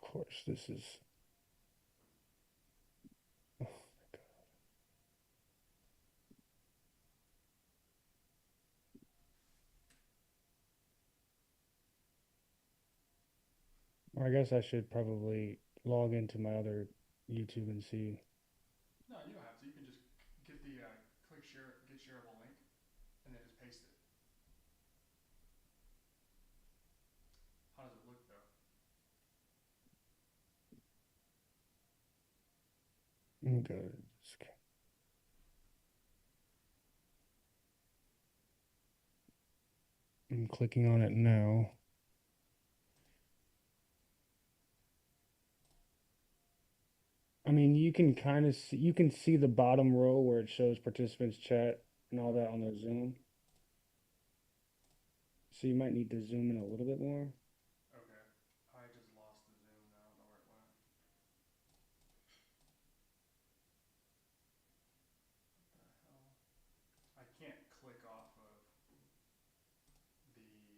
Of course, this is. Oh, or I guess I should probably log into my other YouTube and see. No, you don't have to. You can just get the click share, get shareable link, and then just paste it. How does it look though? Okay. I'm clicking on it now. I mean, you can kind of see, you can see the bottom row where it shows participants chat and all that on the Zoom. So you might need to zoom in a little bit more. Okay. I just lost the zoom now. I don't know where it went. What the hell? I can't click off of the. I don't know where it went.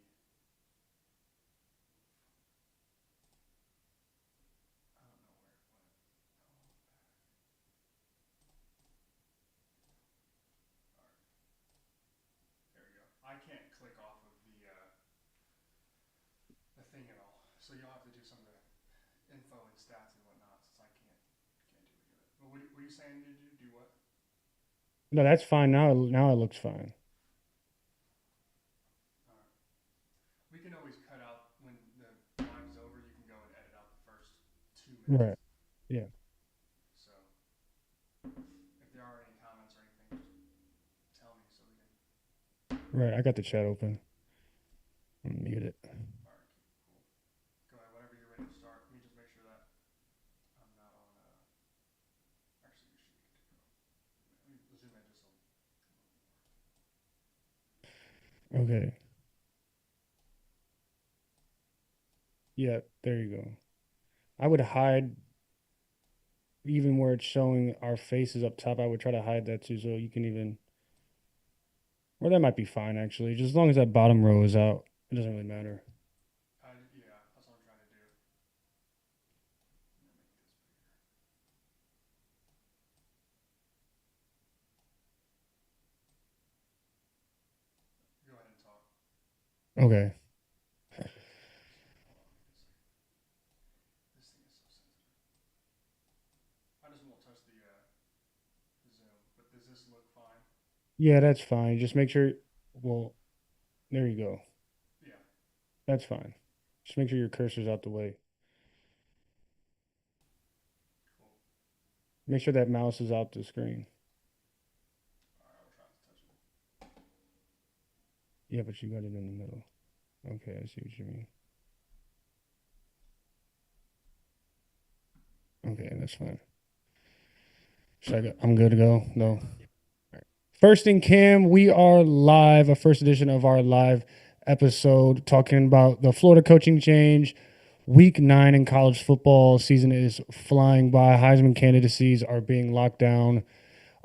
Oh, all right. There we go. I can't click off of the thing at all. So you'll have to do some of the info and stats and whatnot, since I can't do any of it. But what are you saying to do? Do what? No, that's fine now. Now it looks fine. All right. We can always cut out when the live is over. You can go and edit out the first 2 minutes. Right. Yeah. So if there are any comments or anything, just tell me so we can. Right. I got the chat open. I'm mute it. All right, cool. Go ahead. Whenever you're ready to start. Let me just make sure that I'm not on. Actually, we should be good to go. Let me zoom in just a little more. Okay. Yeah, there you go. I would hide even where it's showing our faces up top. I would try to hide that too, so you can even. Or that might be fine actually. Just as long as that bottom row is out, it doesn't really matter. Yeah, that's what I'm trying to do. Let me make this bigger. Go ahead and talk. Okay. Hold on, give me a second. This thing is so sensitive. I just won't touch the zoom. But does this look fine? Yeah, that's fine. Just make sure. Well, there you go. Yeah. That's fine. Just make sure your cursor's out the way. Cool. Make sure that mouse is out the screen. All right, I will try not to touch it. Yeah, but you got it in the middle. Okay, I see what you mean. Okay, that's fine. Should I go? I'm good to go. No. First in Cam, we are live, a first edition of our live episode talking about the Florida coaching change. Week 9 in college football season is flying by. Heisman candidacies are being locked down.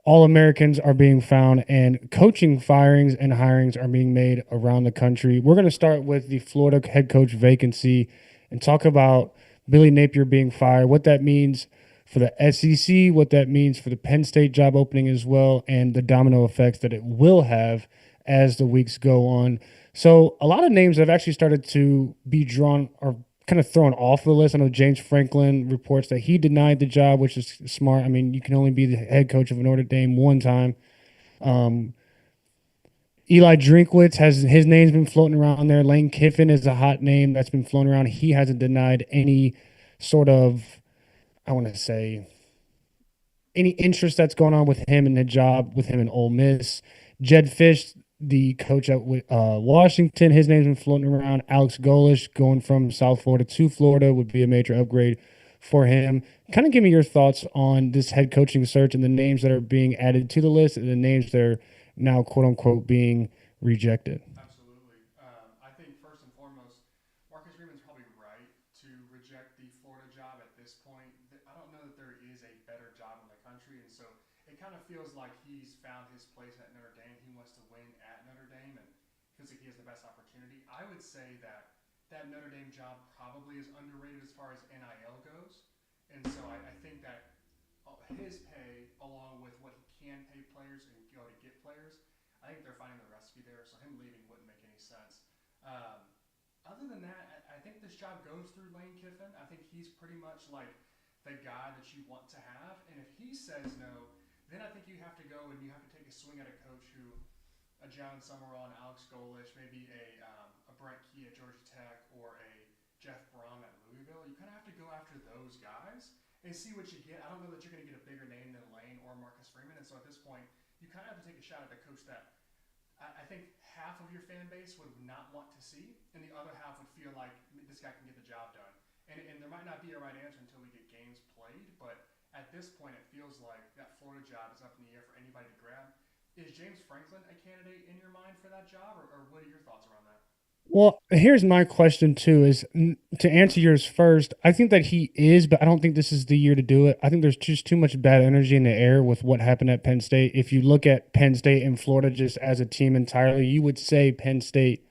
All Americans are being found, and coaching firings and hirings are being made around the country. We're going to start with the Florida head coach vacancy and talk about Billy Napier being fired, what that means for the SEC, what that means for the Penn State job opening as well, and the domino effects that it will have as the weeks go on. So, a lot of names have actually started to be drawn or kind of thrown off the list. I know James Franklin reports that he denied the job, which is smart. I mean, you can only be the head coach of Notre Dame one time. Um, Eli Drinkwitz has his name's been floating around there. Lane Kiffin is a hot name that's been floating around. He hasn't denied any sort of, I want to say, any interest that's going on with him in the job with him in Ole Miss. Jed Fish, the coach at Washington, his name's been floating around. Alex Golish going from South Florida to Florida would be a major upgrade for him. Kind of give me your thoughts on this head coaching search and the names that are being added to the list and the names that are now quote unquote being rejected. Absolutely. I think first and foremost, Marcus Freeman's probably right to reject the Florida job at this point. I don't know that there is a better job in the country, and so it kind of feels like he's found his place at Notre Dame. He wants to win at Notre Dame, and feels like he has the best opportunity. I would say that Notre Dame job probably is underrated as far as NIL his pay along with what he can pay players and go to get players, I think they're finding the recipe there. So him leaving wouldn't make any sense. Um, Other than that, I think this job goes through Lane Kiffin. I think he's pretty much like the guy that you want to have. And if he says no, then I think you have to go and you have to take a swing at a coach who, a John Summerall, an Alex Golish, maybe a Brent Key at Georgia Tech, or a Jeff Brom at Louisville. You kind of have to go after those guys and see what you get. I don't know that you're going to get a bigger name than Lane or Marcus Freeman. And so at this point, you kind of have to take a shot at the coach that I think half of your fan base would not want to see, and the other half would feel like this guy can get the job done. And there might not be a right answer until we get games played, but at this point, it feels like that Florida job is up in the air for anybody to grab. Is James Franklin a candidate in your mind for that job, or what are your thoughts around that? Well, here's my question too is to answer yours first. I think that he is, but I don't think this is the year to do it. I think there's just too much bad energy in the air with what happened at Penn State. If you look at Penn State and Florida just as a team entirely, you would say Penn State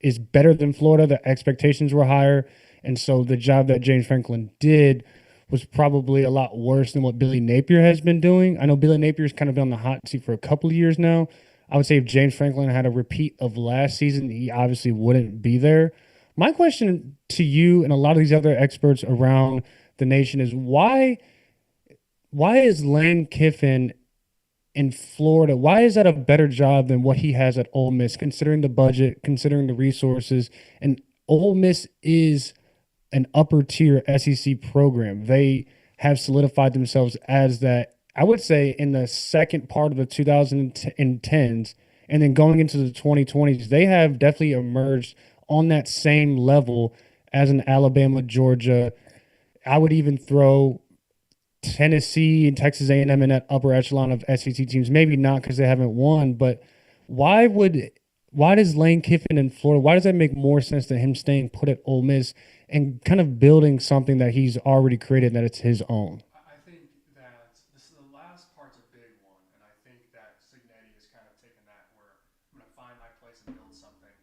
is better than Florida. The expectations were higher. And so the job that James Franklin did was probably a lot worse than what Billy Napier has been doing. I know Billy Napier's kind of been on the hot seat for a couple of years now. I would say if James Franklin had a repeat of last season, he obviously wouldn't be there. My question to you and a lot of these other experts around the nation is why is Lane Kiffin in Florida? Why is that a better job than what he has at Ole Miss, considering the budget, considering the resources? And Ole Miss is an upper tier SEC program. They have solidified themselves as that, I would say, in the second part of the 2010s and then going into the 2020s, they have definitely emerged on that same level as an Alabama, Georgia. I would even throw Tennessee and Texas A&M in that upper echelon of SEC teams. Maybe not because they haven't won, but why would why does Lane Kiffin in Florida? Why does that make more sense than him staying put at Ole Miss and kind of building something that he's already created that it's his own? I think that this the last part's a big one, and I think that Signetti has kind of taken that where I'm going to find my place and build something.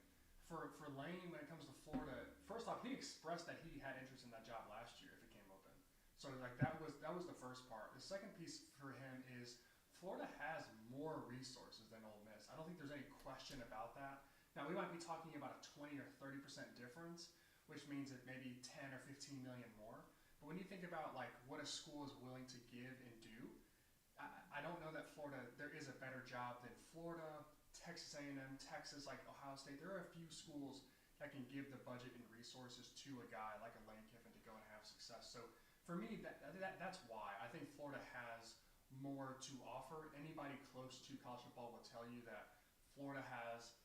For Lane, when it comes to Florida, first off, he expressed that he had interest in that job last year if it came open. So like that was the first part. The second piece for him is Florida has more resources than Ole Miss. I don't think there's any question about that. Now we might be talking about a 20 or 30% difference, which means that maybe 10 or 15 million more. But when you think about like what a school is willing to give and do, I don't know that Florida there is a better job than Florida, Texas A&M, Texas, like Ohio State. There are a few schools that can give the budget and resources to a guy like a Lane Kiffin to go and have success. So for me, that's why I think Florida has more to offer. Anybody close to college football will tell you that Florida has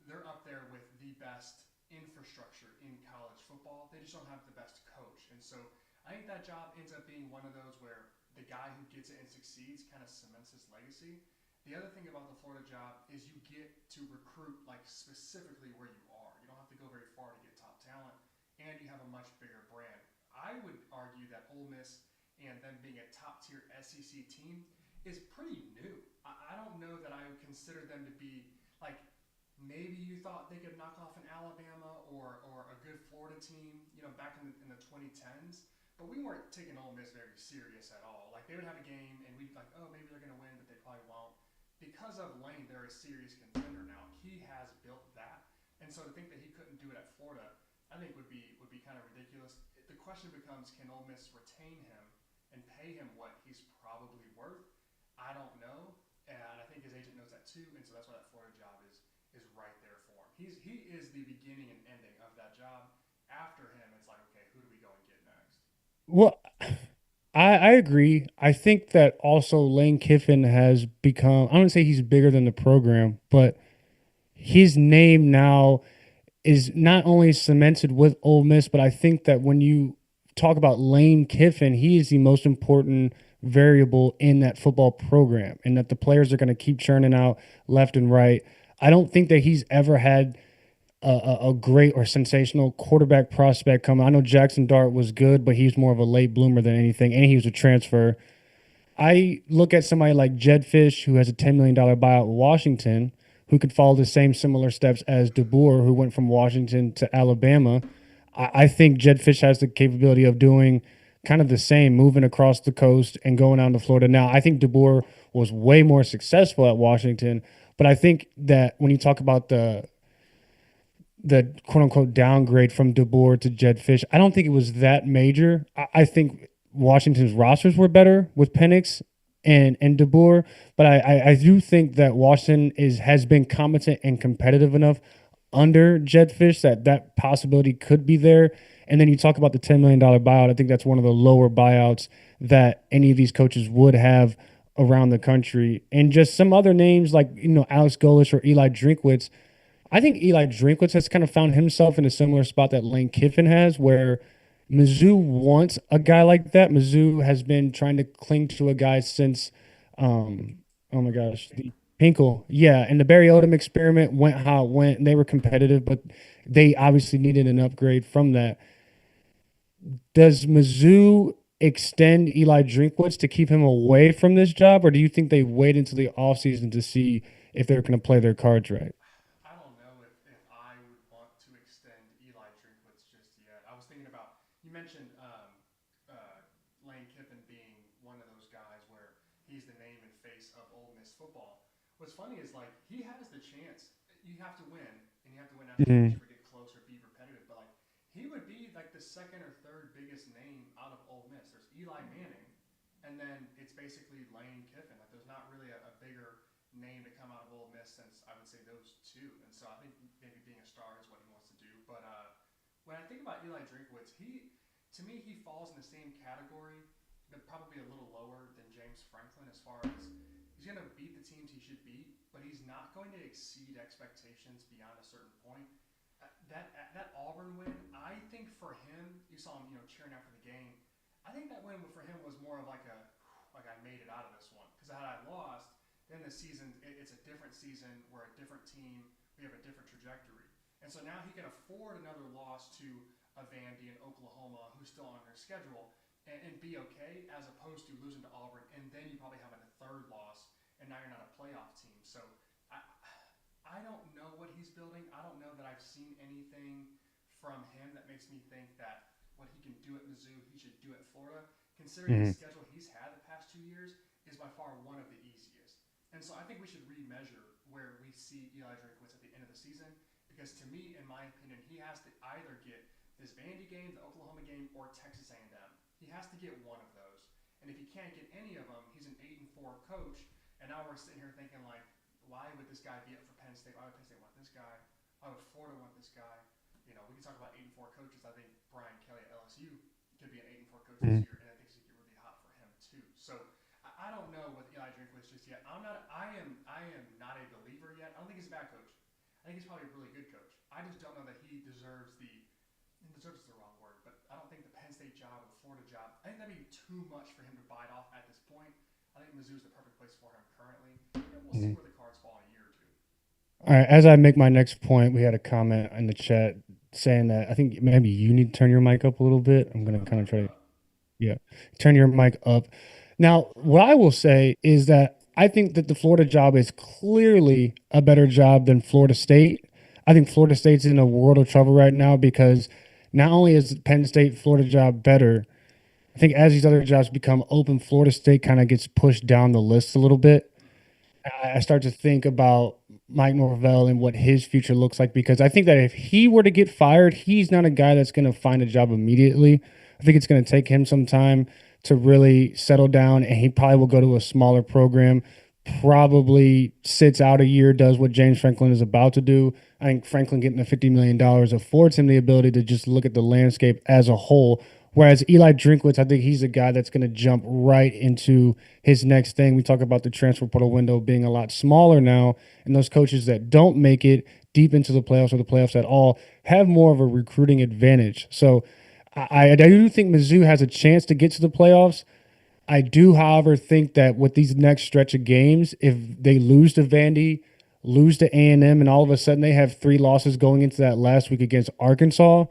they're up there with the best infrastructure in college football. They just don't have the best coach. And so I think that job ends up being one of those where the guy who gets it and succeeds kind of cements his legacy. The other thing about the Florida job is you get to recruit like specifically where you are. You don't have to go very far to get top talent, and you have a much bigger brand. I would argue that Ole Miss and them being a top tier SEC team is pretty new. I don't know that I would consider them to be like maybe you thought they could knock off an Alabama or a good Florida team, back in the 2010s. But we weren't taking Ole Miss very serious at all. Like they would have a game and we'd be like, oh, maybe they're going to win, but they probably won't. Because of Lane, they're a serious contender now. He has built that, and so to think that he couldn't do it at Florida, I think would be kind of ridiculous. The question becomes, can Ole Miss retain him and pay him what he's probably worth? I don't know, and I think his agent knows that too, and so that's why that Florida job is right there for him. He is the beginning and ending of that job. After him, it's like, okay, who do we go and get next? Well, I agree. I think that also Lane Kiffin has become, I don't say he's bigger than the program, but his name now is not only cemented with Ole Miss, but I think that when you talk about Lane Kiffin, he is the most important variable in that football program, and that the players are going to keep churning out left and right. I don't think that he's ever had a great or sensational quarterback prospect come. I know Jackson Dart was good, but he's more of a late bloomer than anything, and he was a transfer. I look at somebody like Jed Fish, who has a $10 million buyout with Washington, who could follow the same similar steps as DeBoer, who went from Washington to Alabama. I think Jed Fish has the capability of doing kind of the same, moving across the coast and going down to Florida. Now, I think DeBoer was way more successful at Washington, but I think that when you talk about the quote unquote downgrade from DeBoer to Jed Fish, I don't think it was that major. I think Washington's rosters were better with Penix and DeBoer, but I do think that Washington has been competent and competitive enough under Jed Fish that that possibility could be there. And then you talk about the $10 million buyout. I think that's one of the lower buyouts that any of these coaches would have around the country. And just some other names like Alex Golish or Eli Drinkwitz. I think Eli Drinkwitz has kind of found himself in a similar spot that Lane Kiffin has, where Mizzou wants a guy like that. Mizzou has been trying to cling to a guy since, oh my gosh, the Hinkle. Yeah, and the Barry Odom experiment went how it went, and they were competitive, but they obviously needed an upgrade from that. Does Mizzou extend Eli Drinkwitz to keep him away from this job, or do you think they wait until the offseason to see if they're going to play their cards right? I don't know if I would want to extend Eli Drinkwitz just yet. I was thinking about you mentioned Lane Kiffin being one of those guys where he's the name and face of Ole Miss football. What's funny is like he has the chance. You have to win, and you have to win after games Mhm. or get close or be repetitive. But like he would be like the second or third biggest name out of Ole Miss. There's Eli Manning, and then it's basically Lane Kiffin. Like there's not really a bigger name to come out of Ole Miss since I would say those two. And so I think maybe being a star is what he wants to do. But when I think about Eli Drinkwitz, he to me he falls in the same category, but probably a little lower than James Franklin as far as he's going to beat the teams he should beat, but he's not going to exceed expectations beyond a certain point. That Auburn win, I think for him, you saw him cheering after the game. I think that win for him was more of like I made it out of this one because had I lost, then the season it's a different season. We're a different team. We have a different trajectory. And so now he can afford another loss to a Vandy in Oklahoma who's still on their schedule and be okay as opposed to losing to Auburn and then you probably having a third loss and now you're not a playoff team. So I I don't know what he's building. I don't know that I've seen anything from him that makes me think that what he can do at Mizzou, he should do at Florida. Considering the Mhm. schedule he's had the past 2 years is by far one of the easiest. And so I think we should remeasure where we see Eli Drinkwitz at the end of the season because to me, in my opinion, he has to either get this Vandy game, the Oklahoma game, or Texas A&M. He has to get one of those. And if he can't get any of them, he's an 8-4 coach. And now we're sitting here thinking like, why would this guy be up for Penn State? Why would Penn State want this guy? Why would Florida want this guy? We can talk about 8-4 coaches. I think Brian Kelly at LSU could be an 8-4 coach this Mhm. year, and I think he could get really hot for him too. So I don't know with Eli Drinkwitz just yet. I am not a believer yet. I don't think he's a bad coach. I think he's probably a really good coach. I just don't know that he deserves the deserves is the wrong word, but I don't think the Penn State job or the Florida job. I think that'd be too much for him to bite off at this point. I think Mizzou's the perfect place for him currently, and we'll see Mhm. where the cards fall in a year or two. All right, as I make my next point, we had a comment in the chat saying that I think maybe you need to turn your mic up a little bit. I'm Turn gonna my kind of mic try to, up. yeah, turn your mic up. Now, what I will say is that I think that the Florida job is clearly a better job than Florida State. I think Florida State's in a world of trouble right now because not only is Penn State Florida job better, I think as these other jobs become open, Florida State kind of gets pushed down the list a little bit. I start to think about Mike Norvell and what his future looks like because I think that if he were to get fired, he's not a guy that's going to find a job immediately. I think it's going to take him some time to really settle down, and he probably will go to a smaller program, probably sits out a year, does what James Franklin is about to do. I think Franklin getting the $50 million affords him the ability to just look at the landscape as a whole. Whereas Eli Drinkwitz, I think he's a guy that's going to jump right into his next thing. We talk about the transfer portal window being a lot smaller now, and those coaches that don't make it deep into the playoffs or the playoffs at all have more of a recruiting advantage. So I do think Mizzou has a chance to get to the playoffs. I do, however, think that with these next stretch of games, if they lose to Vandy, lose to A&M, and all of a sudden they have three losses going into that last week against Arkansas,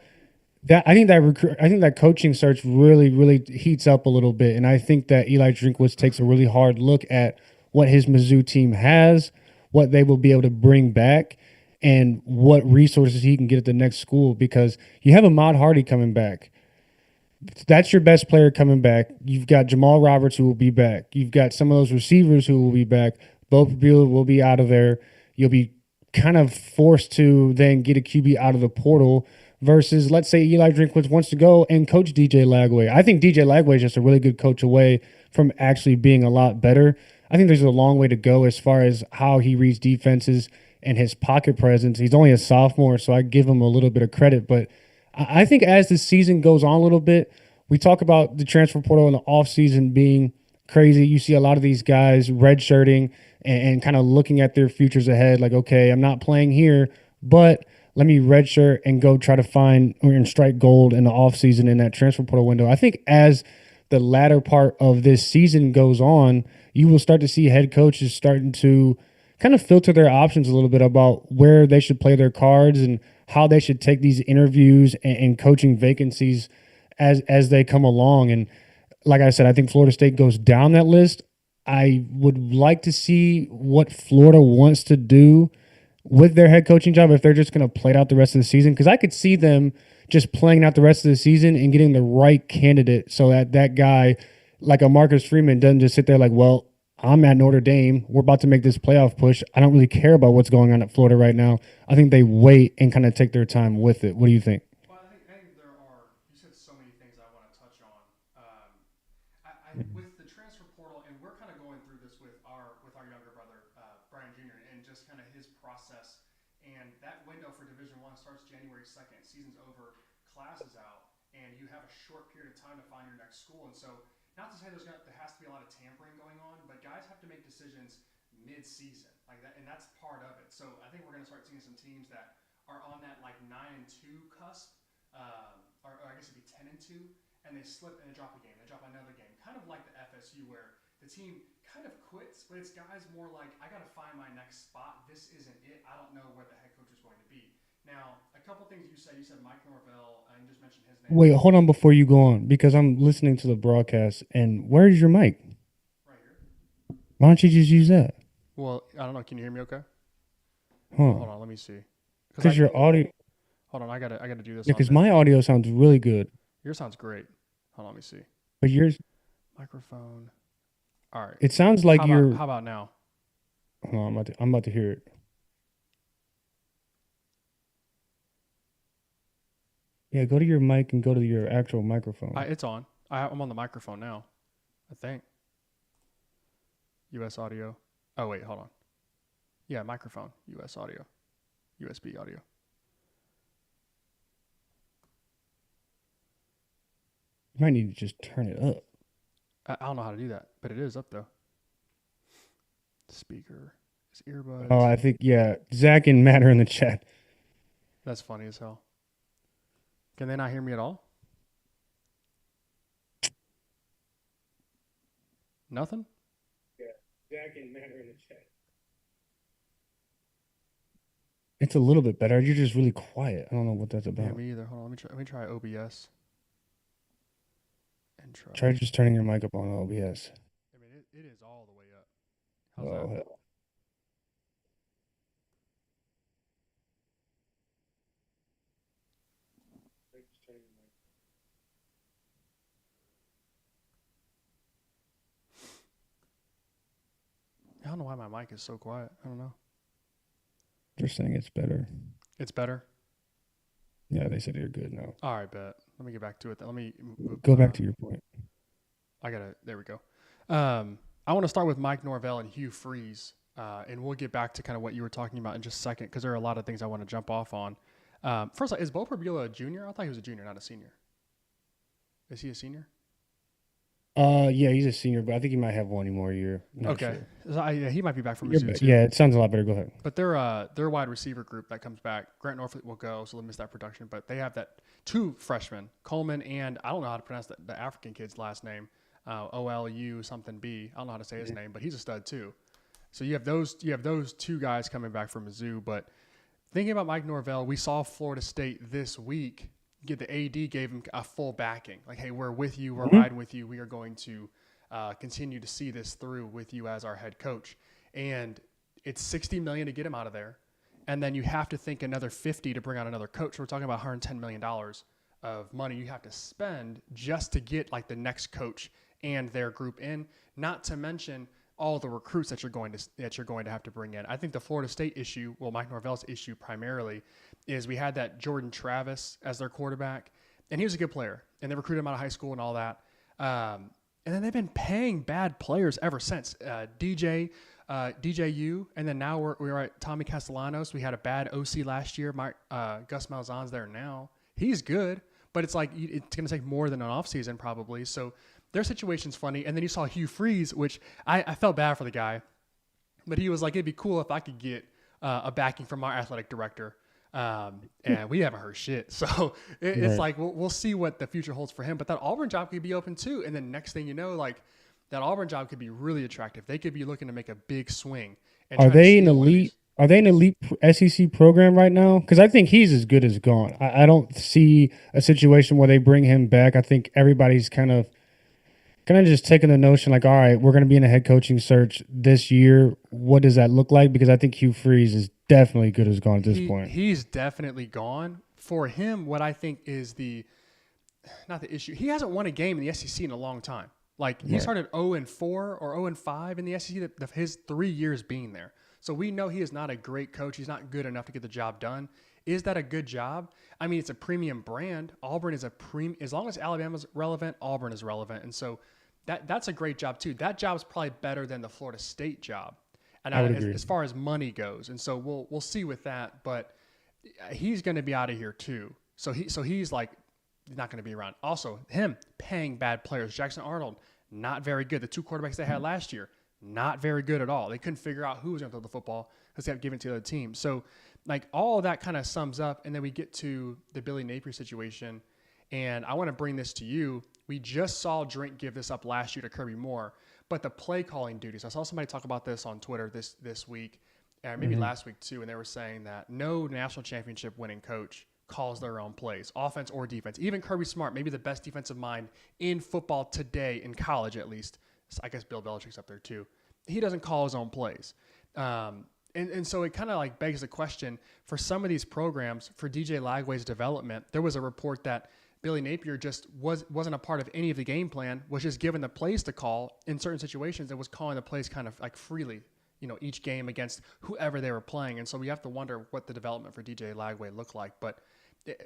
I think that coaching search really heats up a little bit, and I think that Eli Drinkwitz takes a really hard look at what his Mizzou team has, what they will be able to bring back, and what resources he can get at the next school because you have Ahmad Hardy coming back. That's your best player coming back. You've got Jamal Roberts who will be back. You've got some of those receivers who will be back. Bo Bueller will be out of there. You'll be kind of forced to then get a QB out of the portal versus, let's say, Eli Drinkwitz wants to go and coach DJ Lagway. I think DJ Lagway is just a really good coach away from actually being a lot better. I think there's a long way to go as far as how he reads defenses and his pocket presence. He's only a sophomore, so I give him a little bit of credit, but I think as the season goes on a little bit, we talk about the transfer portal in the offseason being crazy. You see a lot of these guys redshirting and kind of looking at their futures ahead, like, okay, I'm not playing here, but let me redshirt and go try to find or strike gold in the offseason in that transfer portal window. I think as the latter part of this season goes on, you will start to see head coaches starting to kind of filter their options a little bit about where they should play their cards and how they should take these interviews and coaching vacancies as they come along. And like I said, I think Florida State goes down that list. I would like to see what Florida wants to do with their head coaching job if they're just going to play it out the rest of the season. Because I could see them just playing out the rest of the season and getting the right candidate so that that guy, like a Marcus Freeman, doesn't just sit there like, well, I'm at Notre Dame. We're about to make this playoff push. I don't really care about what's going on at Florida right now. I think they wait and kind of take their time with it. What do you think? Well, I think there are. You said so many things I want to touch on. With the transfer portal, and we're kind of going through this with our younger brother Brian Jr. and just kind of his process. And that window for Division One starts January 2nd. Season's over, class is out, and you have a short period of time to find your next school. And so, not to say there has to be a lot of tampering going on, but guys have to make decisions mid-season like that, and that's part of it. So I think we're going to start seeing some teams that are on that like 9-2 cusp, or I guess it'd be 10-2, and they slip and they drop a game, they drop another game, kind of like the FSU where the team kind of quits, but it's guys more like I got to find my next spot. This isn't it. I don't know where the head coach is going to be. Now, a couple things you said. You said Mike Norvell, and you just mentioned his name Wait, hold on before you go on because I'm listening to the broadcast. And where's your mic? right here. Why don't you just use that? Well, I don't know. Can you hear me? Okay. Huh? Hold on. Let me see. Because your audio, Hold on. I gotta do this yeah, on because this. my audio sounds really good, Yours sounds great. Hold on. Let me see. but yours, Microphone. All right. it sounds like you're. How about now? Hold on, I'm about to hear it. Yeah, go to your mic and go to your actual microphone. It's on. I'm on the microphone now. I think. US audio. Oh wait, hold on. Yeah, microphone. US audio. USB audio. You might need to just turn it up. I don't know how to do that, but it is up though. Speaker. It's earbuds. Oh, I think yeah. Zach and Matt are in the chat. That's funny as hell. Can they not hear me at all? Nothing? Yeah, Zach and Matt are in the chat. It's a little bit better. You're just really quiet. I don't know what that's Yeah, about. me either. Hold on, let me try OBS. And Try just turning your mic up on OBS. I mean it is all the way up. How's Oh, that? hell. I don't know why my mic is so quiet. I don't know. They're saying it's better. It's better? Yeah, they said you're good now. All right, bet. Let me get back to it. Let me Go back to your point. there we go. I want to start with Mike Norvell and Hugh Freeze, and we'll get back to kind of what you were talking about in just a second because there are a lot of things I want to jump off on. First, is Bo Perbula a junior? I thought he was a junior, not a senior. Is he a senior? Yeah, he's a senior, but I think he might have one more year. Okay, Sure. so he might be back from Mizzou too. Yeah, it sounds a lot better. Go ahead. But their wide receiver group that comes back, Grant Norfleet will go, so they'll miss that production. But they have that two freshmen, Coleman and I don't know how to pronounce the African kid's last name, OLU something B. I don't know how to say his name, but he's a stud too. So you have those two guys coming back from Mizzou. But thinking about Mike Norvell, we saw Florida State this week. The AD gave him a full backing, like, hey, we're with you, we're riding with you, we are going to continue to see this through with you as our head coach. And it's $60 million to get him out of there, and then you have to think another $50 to bring on another coach. So we're talking about $110 million of money you have to spend just to get like the next coach and their group in, not to mention all the recruits that you're going to have to bring in. I think the Florida State issue, well, Mike Norvell's issue primarily, is we had that Jordan Travis as their quarterback, and he was a good player, and they recruited him out of high school and all that. And then they've been paying bad players ever since. DJU, and then now we're at Tommy Castellanos. We had a bad OC last year. Gus Malzahn's there now. He's good, but it's like it's going to take more than an offseason probably. So their situation's funny. And then you saw Hugh Freeze, which I felt bad for the guy, but he was like, it'd be cool if I could get a backing from our athletic director. And we haven't heard shit. So it's like, we'll see what the future holds for him. But that Auburn job could be open too. And then next thing you know, like that Auburn job could be really attractive. They could be looking to make a big swing. And Are they an elite? Are they an elite SEC program right now? Because I think he's as good as gone. I don't see a situation where they bring him back. I think everybody's kind of just taking the notion like, all right, we're going to be in a head coaching search this year. What does that look like? Because I think Hugh Freeze is definitely good as gone at this point. He's definitely gone. For him, what I think is not the issue. He hasn't won a game in the SEC in a long time. Like he started 0-4 or 0-5 in the SEC his 3 years being there. So we know he is not a great coach. He's not good enough to get the job done. Is that a good job? I mean, it's a premium brand. Auburn is as long as Alabama's relevant, Auburn is relevant. And so that's a great job too. That job is probably better than the Florida State job. And as far as money goes. And so we'll see with that, but he's going to be out of here too. So he's like not going to be around. Also, him paying bad players. Jackson Arnold, not very good. The two quarterbacks they had last year, not very good at all. They couldn't figure out who was going to throw the football because they kept giving it to the other team. So, like, all of that kind of sums up, and then we get to the Billy Napier situation, and I want to bring this to you. We just saw Drink give this up last year to Kirby Moore, but the play calling duties. I saw somebody talk about this on Twitter this week, maybe last week too, and they were saying that no national championship winning coach calls their own plays, offense or defense. Even Kirby Smart, maybe the best defensive mind in football today, in college at least. I guess Bill Belichick's up there too. He doesn't call his own plays. And so it kind of like begs the question for some of these programs, for DJ Lagway's development, there was a report that Billy Napier just wasn't a part of any of the game plan, was just given the plays to call in certain situations and was calling the plays kind of like freely, each game against whoever they were playing. And so we have to wonder what the development for DJ Lagway looked like. But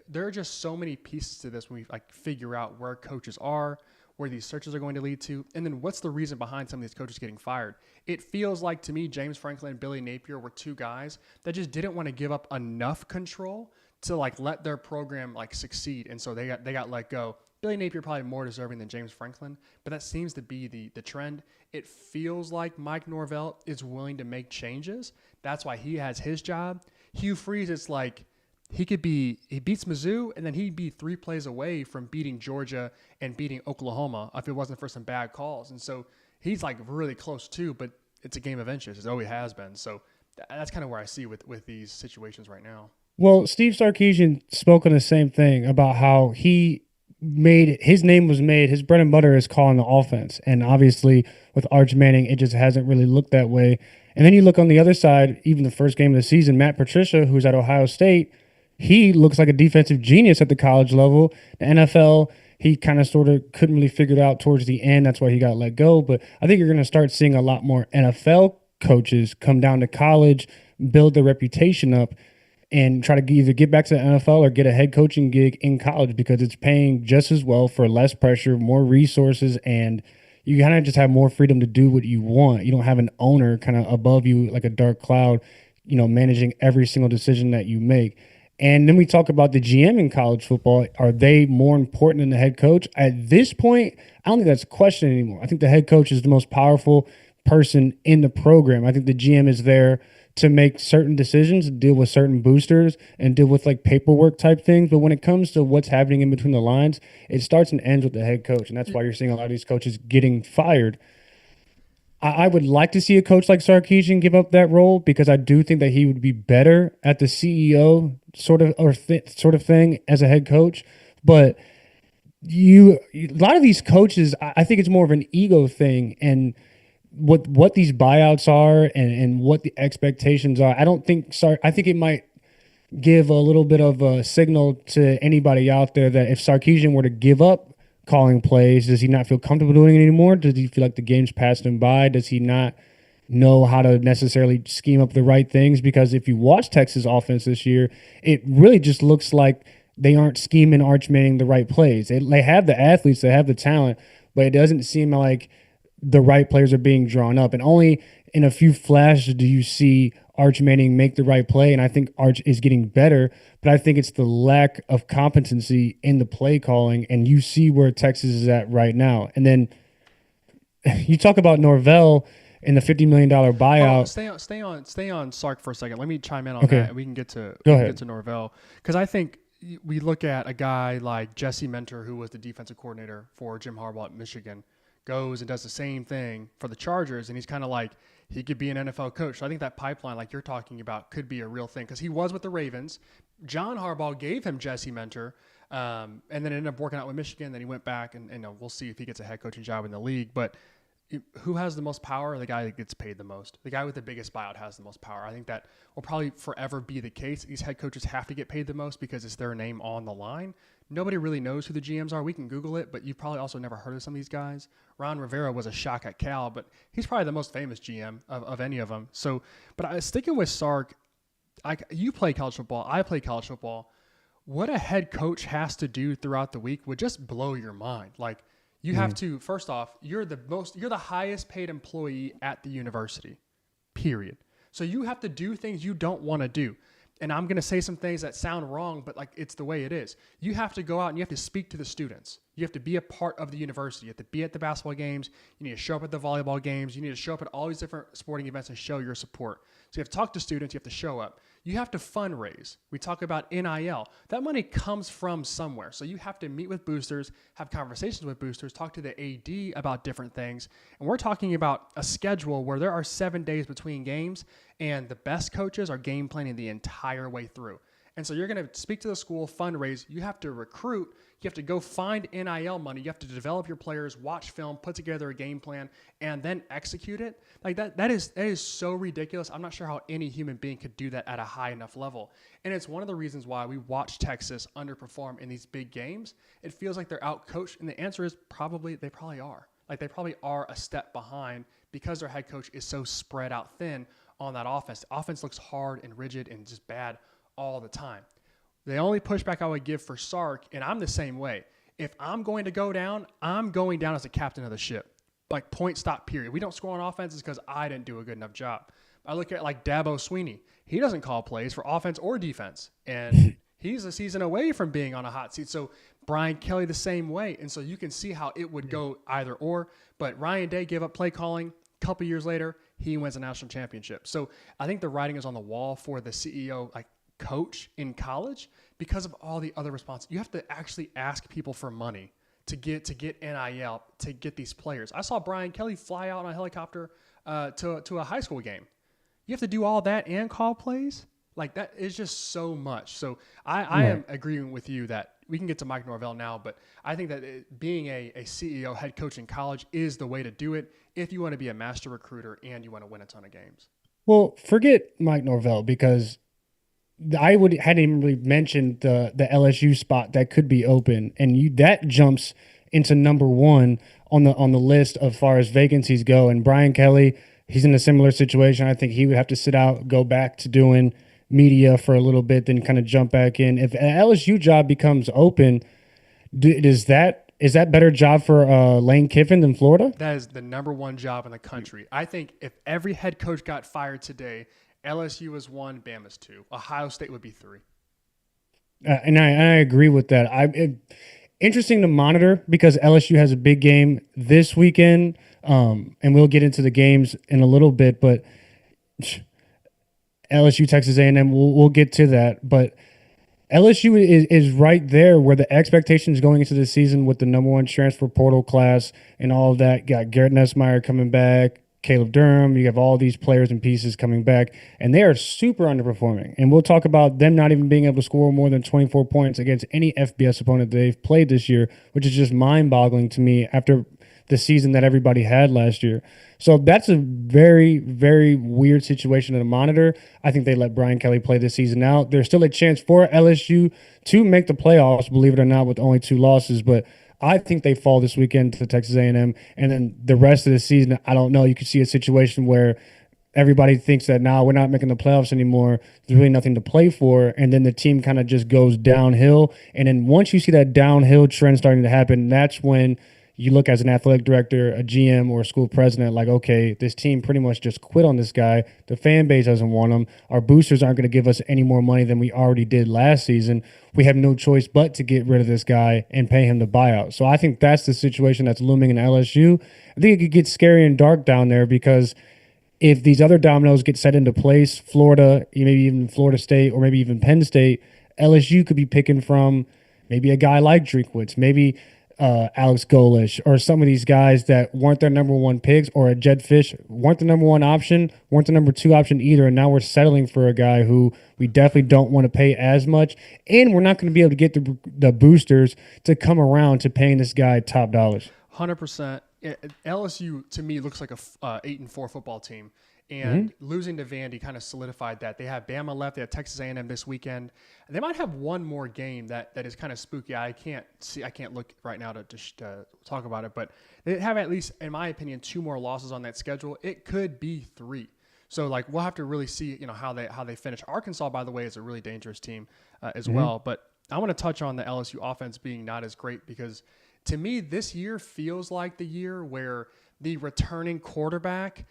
there are just so many pieces to this when we like figure out where coaches are, where these searches are going to lead to, and then what's the reason behind some of these coaches getting fired. It feels like to me James Franklin and Billy Napier were two guys that just didn't want to give up enough control to like let their program like succeed, and so they got let go. Billy Napier probably more deserving than James Franklin, but that seems to be the trend. It feels like Mike Norvell is willing to make changes. That's why he has his job. Hugh Freeze, it's like he beats Mizzou, and then he'd be 3 plays away from beating Georgia and beating Oklahoma if it wasn't for some bad calls. And so he's like really close too, but it's a game of inches. It always has been. So that's kind of where I see with these situations right now. Well, Steve Sarkisian spoke on the same thing about how his name was made. His bread and butter is calling the offense. And obviously with Arch Manning, it just hasn't really looked that way. And then you look on the other side, even the first game of the season, Matt Patricia, who's at Ohio State, he looks like a defensive genius at the college level. The NFL, he kind of sort of couldn't really figure it out towards the end. That's why he got let go. But I think you're going to start seeing a lot more NFL coaches come down to college, build their reputation up, and try to either get back to the NFL or get a head coaching gig in college because it's paying just as well for less pressure, more resources, and you kind of just have more freedom to do what you want. You don't have an owner kind of above you like a dark cloud, managing every single decision that you make. And then we talk about the GM in college football. Are they more important than the head coach? At this point, I don't think that's a question anymore. I think the head coach is the most powerful person in the program. I think the GM is there to make certain decisions, deal with certain boosters, and deal with like paperwork type things. But when it comes to what's happening in between the lines, it starts and ends with the head coach. And that's why you're seeing a lot of these coaches getting fired. I would like to see a coach like Sarkisian give up that role because I do think that he would be better at the CEO sort of thing as a head coach. But a lot of these coaches, I think it's more of an ego thing, and what these buyouts are and what the expectations are. I think it might give a little bit of a signal to anybody out there that if Sarkisian were to give up calling plays, does he not feel comfortable doing it anymore? Does he feel like the game's passed him by? Does he not know how to necessarily scheme up the right things? Because if you watch Texas offense this year, it really just looks like they aren't scheming Arch Manning the right plays. They have the athletes, they have the talent, but it doesn't seem like the right players are being drawn up. And only in a few flashes do you see Arch Manning make the right play. And I think Arch is getting better, but I think it's the lack of competency in the play calling. And you see where Texas is at right now. And then you talk about Norvell and the $50 million buyout. Stay on Sark for a second. Let me chime in on Okay, that, and we can get to go ahead. Norvell, because I think we look at a guy like Jesse Mentor, who was the defensive coordinator for Jim Harbaugh at Michigan, goes and does the same thing for the Chargers, and he's kind of like he could be an NFL coach. So I think that pipeline, like you're talking about, could be a real thing because he was with the Ravens. John Harbaugh gave him Jesse Mentor, and then it ended up working out with Michigan. Then he went back, and we'll see if he gets a head coaching job in the league, but who has the most power? The guy that gets paid the most. The guy with the biggest buyout has the most power. I think that will probably forever be the case. These head coaches have to get paid the most because it's their name on the line. Nobody really knows who the GMs are. We can Google it, but you've probably also never heard of some of these guys. Ron Rivera was a shock at Cal, but he's probably the most famous GM of any of them. So, but sticking with Sark, you play college football. I play college football. What a head coach has to do throughout the week would just blow your mind. Like, you have to, first off, you're the highest paid employee at the university, period. So you have to do things you don't want to do. And I'm going to say some things that sound wrong, but like it's the way it is. You have to go out and you have to speak to the students. You have to be a part of the university. You have to be at the basketball games. You need to show up at the volleyball games. You need to show up at all these different sporting events and show your support. So you have to talk to students. You have to show up. You have to fundraise. We talk about NIL. That money comes from somewhere. So you have to meet with boosters, have conversations with boosters, talk to the AD about different things. And we're talking about a schedule where there are 7 days between games, and the best coaches are game planning the entire way through. And so you're going to speak to the school, fundraise. You have to recruit. You have to go find NIL money. You have to develop your players, watch film, put together a game plan, and then execute it. Like that is so ridiculous. I'm not sure how any human being could do that at a high enough level. And it's one of the reasons why we watch Texas underperform in these big games. It feels like they're out-coached, and the answer is they probably are. Like they probably are a step behind because their head coach is so spread out thin on that offense. The offense looks hard and rigid and just bad all the time. The only pushback I would give for Sark, and I'm the same way, if I'm going to go down, I'm going down as the captain of the ship. Like point stop period. We don't score on offenses because I didn't do a good enough job. I look at like Dabo Sweeney. He doesn't call plays for offense or defense. And he's a season away from being on a hot seat. So Brian Kelly the same way. And so you can see how it would go either or. But Ryan Day gave up play calling. A couple years later, he wins a national championship. So I think the writing is on the wall for the CEO, like coach in college, because of all the other responses. You have to actually ask people for money to get NIL, to get these players. I saw Brian Kelly fly out on a helicopter to a high school game. You have to do all that and call plays? Like that is just so much. So I am agreeing with you that we can get to Mike Norvell now, but I think that being a CEO, head coach in college is the way to do it if you want to be a master recruiter and you want to win a ton of games. Well, forget Mike Norvell because hadn't even really mentioned the LSU spot that could be open, and that jumps into number one on the list as far as vacancies go. And Brian Kelly, he's in a similar situation. I think he would have to sit out, go back to doing media for a little bit, then kind of jump back in. If an LSU job becomes open, is that better job for Lane Kiffin than Florida? That is the number one job in the country. I think if every head coach got fired today, LSU is 1, Bama's 2. Ohio State would be 3. And I agree with that. Interesting to monitor because LSU has a big game this weekend, and we'll get into the games in a little bit. But LSU, Texas A&M, we'll get to that. But LSU is right there where the expectations going into the season with the number one transfer portal class and all of that. Got Garrett Nussmeier coming back, Caleb Durham. You have all these players and pieces coming back, and they are super underperforming. And we'll talk about them not even being able to score more than 24 points against any FBS opponent they've played this year, which is just mind-boggling to me after the season that everybody had last year. So that's a very, very weird situation to monitor. I think they let Brian Kelly play this season out. There's still a chance for LSU to make the playoffs, believe it or not, with only 2 losses. But I think they fall this weekend to Texas A&M, and then the rest of the season, I don't know. You could see a situation where everybody thinks that now we're not making the playoffs anymore. There's really nothing to play for. And then the team kind of just goes downhill. And then once you see that downhill trend starting to happen, that's when you look as an athletic director, a GM, or a school president, like, okay, this team pretty much just quit on this guy. The fan base doesn't want him. Our boosters aren't going to give us any more money than we already did last season. We have no choice but to get rid of this guy and pay him the buyout. So I think that's the situation that's looming in LSU. I think it could get scary and dark down there because if these other dominoes get set into place, Florida, maybe even Florida State, or maybe even Penn State, LSU could be picking from maybe a guy like Drinkwitz, maybe Alex Golish, or some of these guys that weren't their number one picks, or a Jed Fish weren't the number one option, weren't the number two option either. And now we're settling for a guy who we definitely don't want to pay as much. And we're not going to be able to get the boosters to come around to paying this guy top dollars. 100%. LSU to me looks like a 8-4 football team, and losing to Vandy kind of solidified that. They have Bama left. They have Texas A&M this weekend. And they might have one more game that is kind of spooky. I can't look right now to talk about it, but they have at least, in my opinion, 2 more losses on that schedule. It could be 3. So like we'll have to really see how they finish. Arkansas, by the way, is a really dangerous team as well. But I want to touch on the LSU offense being not as great because to me, this year feels like the year where the returning quarterback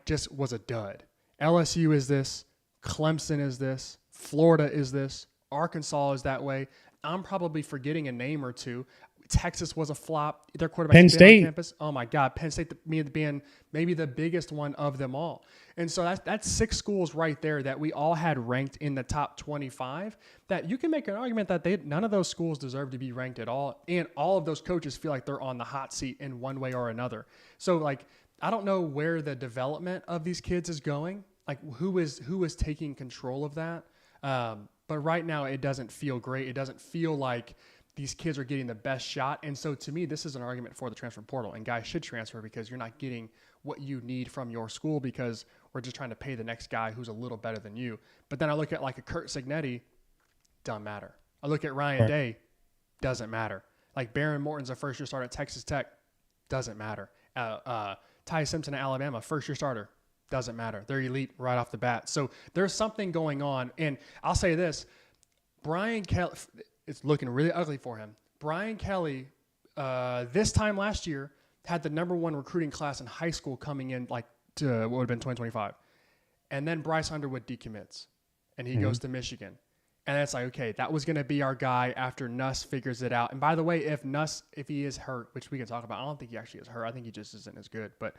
just was a dud. LSU is this, Clemson is this, Florida is this, Arkansas is that way. I'm probably forgetting a name or two. Texas was a flop. Their quarterback's been on campus. Oh my God, Penn State being maybe the biggest one of them all. And so that's 6 schools right there that we all had ranked in the top 25 that you can make an argument that none of those schools deserve to be ranked at all. And all of those coaches feel like they're on the hot seat in one way or another. So I don't know where the development of these kids is going. Who is taking control of that? But right now it doesn't feel great. It doesn't feel like these kids are getting the best shot. And so to me, this is an argument for the transfer portal, and guys should transfer because you're not getting what you need from your school because we're just trying to pay the next guy who's a little better than you. But then I look at a Kurt Signetti, doesn't matter. I look at Ryan Day, doesn't matter. Baron Morton's a first-year starter at Texas Tech, doesn't matter. Ty Simpson at Alabama, first-year starter, doesn't matter. They're elite right off the bat. So there's something going on. And I'll say this, Brian Kelly, it's looking really ugly for him. Brian Kelly, this time last year, had the number 1 recruiting class in high school coming in to what would have been 2025. And then Bryce Underwood decommits, and he goes to Michigan. And it's okay, that was going to be our guy after Nuss figures it out. And by the way, if he is hurt, which we can talk about, I don't think he actually is hurt. I think he just isn't as good. But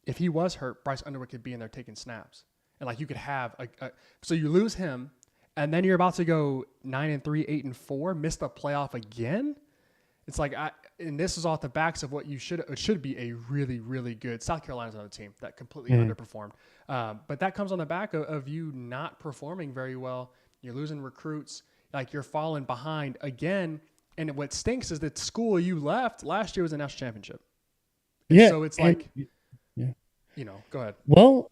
if he was hurt, Bryce Underwood could be in there taking snaps. And you could have so you lose him, and then you're about to go 9-3, 8-4, miss the playoff again. It's and this is off the backs of what it should be a really, really good South Carolina's another team that completely underperformed. But that comes on the back of you not performing very well. You're losing recruits, you're falling behind again. And what stinks is that the school you left last year was a national championship. And so it's go ahead. Well,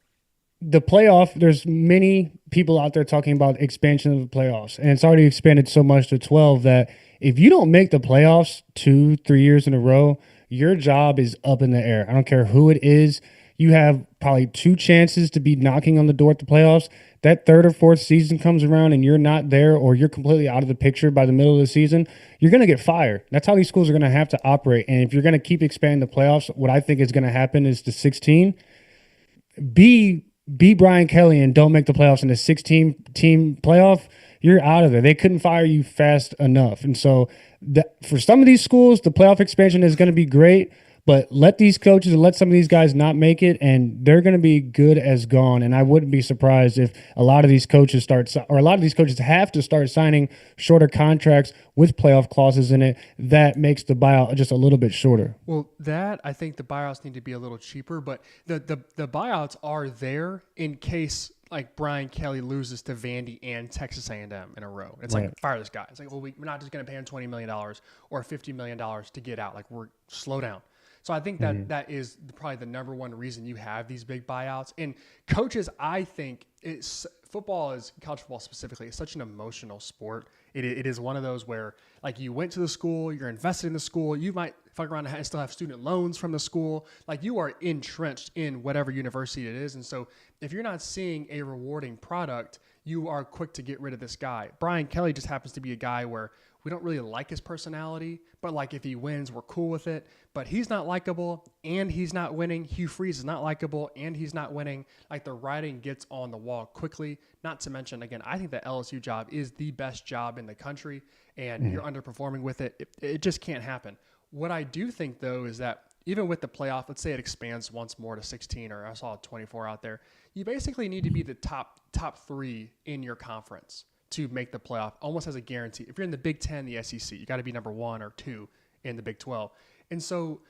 the playoff, there's many people out there talking about expansion of the playoffs, and it's already expanded so much to 12 that if you don't make the playoffs 2-3 years in a row, your job is up in the air. I don't care who it is. You have probably 2 chances to be knocking on the door at the playoffs. That 3rd or 4th season comes around and you're not there, or you're completely out of the picture by the middle of the season, you're going to get fired. That's how these schools are going to have to operate. And if you're going to keep expanding the playoffs, what I think is going to happen is the 16 be Brian Kelly and don't make the playoffs in the 16-team playoff, you're out of there. They couldn't fire you fast enough. And so for some of these schools, the playoff expansion is going to be great, but let these coaches and let some of these guys not make it, and they're going to be good as gone. And I wouldn't be surprised if a lot of these coaches have to start signing shorter contracts with playoff clauses in it. That makes the buyout just a little bit shorter. Well, I think the buyouts need to be a little cheaper, but the buyouts are there in case Brian Kelly loses to Vandy and Texas A&M in a row. It's fire this guy. It's we're not just going to pay him $20 million or $50 million to get out. We're slow down. So I think that that is probably the number one reason you have these big buyouts. And coaches, I think football is college football specifically. It's such an emotional sport. It is one of those where like you went to the school, you're invested in the school, you might fuck around and still have student loans from the school. Like you are entrenched in whatever university it is. And so if you're not seeing a rewarding product, you are quick to get rid of this guy. Brian Kelly just happens to be a guy where we don't really like his personality, but like if he wins, we're cool with it. But he's not likable and he's not winning. Hugh Freeze is not likable and he's not winning. Like the writing gets on the wall quickly. Not to mention, again, I think the LSU job is the best job in the country and you're underperforming with it. It just can't happen. What I do think, though, is that even with the playoff, let's say it expands once more to 16, or I saw 24 out there, you basically need to be the top three in your conference to make the playoff, almost as a guarantee. If you're in the Big Ten, the SEC, you got to be number 1 or 2 in the Big 12. And so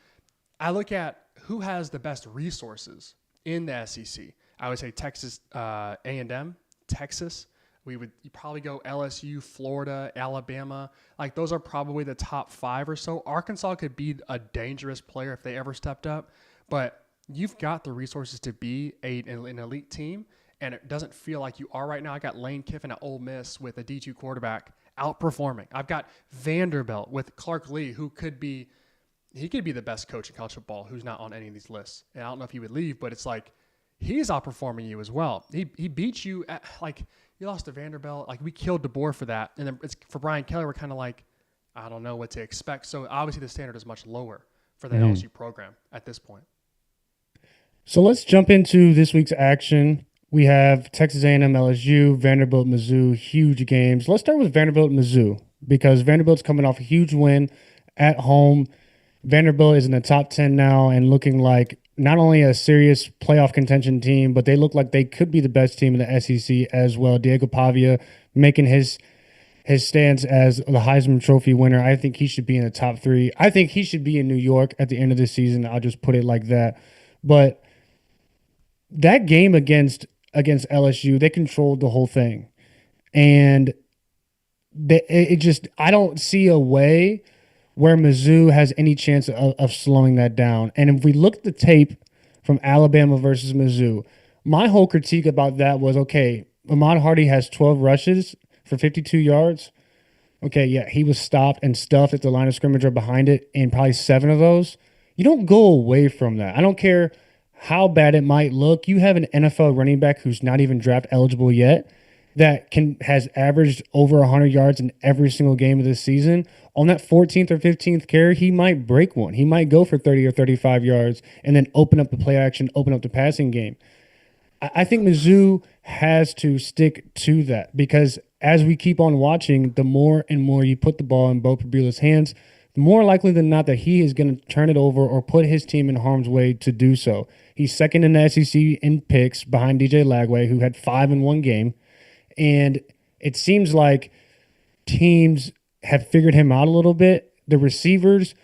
I look at who has the best resources in the SEC. I would say Texas, A&M, Texas. You probably go LSU, Florida, Alabama. Like those are probably the top 5 or so. Arkansas could be a dangerous player if they ever stepped up, but you've got the resources to be an elite team, and it doesn't feel like you are right now. I got Lane Kiffin at Ole Miss with a D2 quarterback outperforming. I've got Vanderbilt with Clark Lee, who could be the best coach in college football, who's not on any of these lists. And I don't know if he would leave, but it's like he's outperforming you as well. He beat you at like. You lost to Vanderbilt. Like, we killed DeBoer for that. And then it's for Brian Kelly, we're kind of like, I don't know what to expect. So, obviously, the standard is much lower for the LSU program at this point. So let's jump into this week's action. We have Texas A&M, LSU, Vanderbilt, Mizzou, huge games. Let's start with Vanderbilt, Mizzou, because Vanderbilt's coming off a huge win at home. Vanderbilt is in the top 10 now and looking like not only a serious playoff contention team, but they look like they could be the best team in the SEC as well. Diego Pavia making his stance as the Heisman Trophy winner. I think he should be in the top 3. I think he should be in New York at the end of the season. I'll just put it like that. But that game against LSU, they controlled the whole thing. And I don't see a way where Mizzou has any chance of slowing that down. And if we look at the tape from Alabama versus Mizzou, my whole critique about that was, okay, Ahmad Hardy has 12 rushes for 52 yards. Okay, yeah, he was stopped and stuffed at the line of scrimmage or behind it in probably 7 of those. You don't go away from that. I don't care how bad it might look. You have an NFL running back who's not even draft eligible yet that has averaged over 100 yards in every single game of this season. On that 14th or 15th carry, he might break one. He might go for 30 or 35 yards and then open up the play action, open up the passing game. I think Mizzou has to stick to that because as we keep on watching, the more and more you put the ball in Bo Perbula's hands, the more likely than not that he is going to turn it over or put his team in harm's way to do so. He's second in the SEC in picks behind DJ Lagway, who had 5 in one game. And it seems like teams have figured him out a little bit. The receivers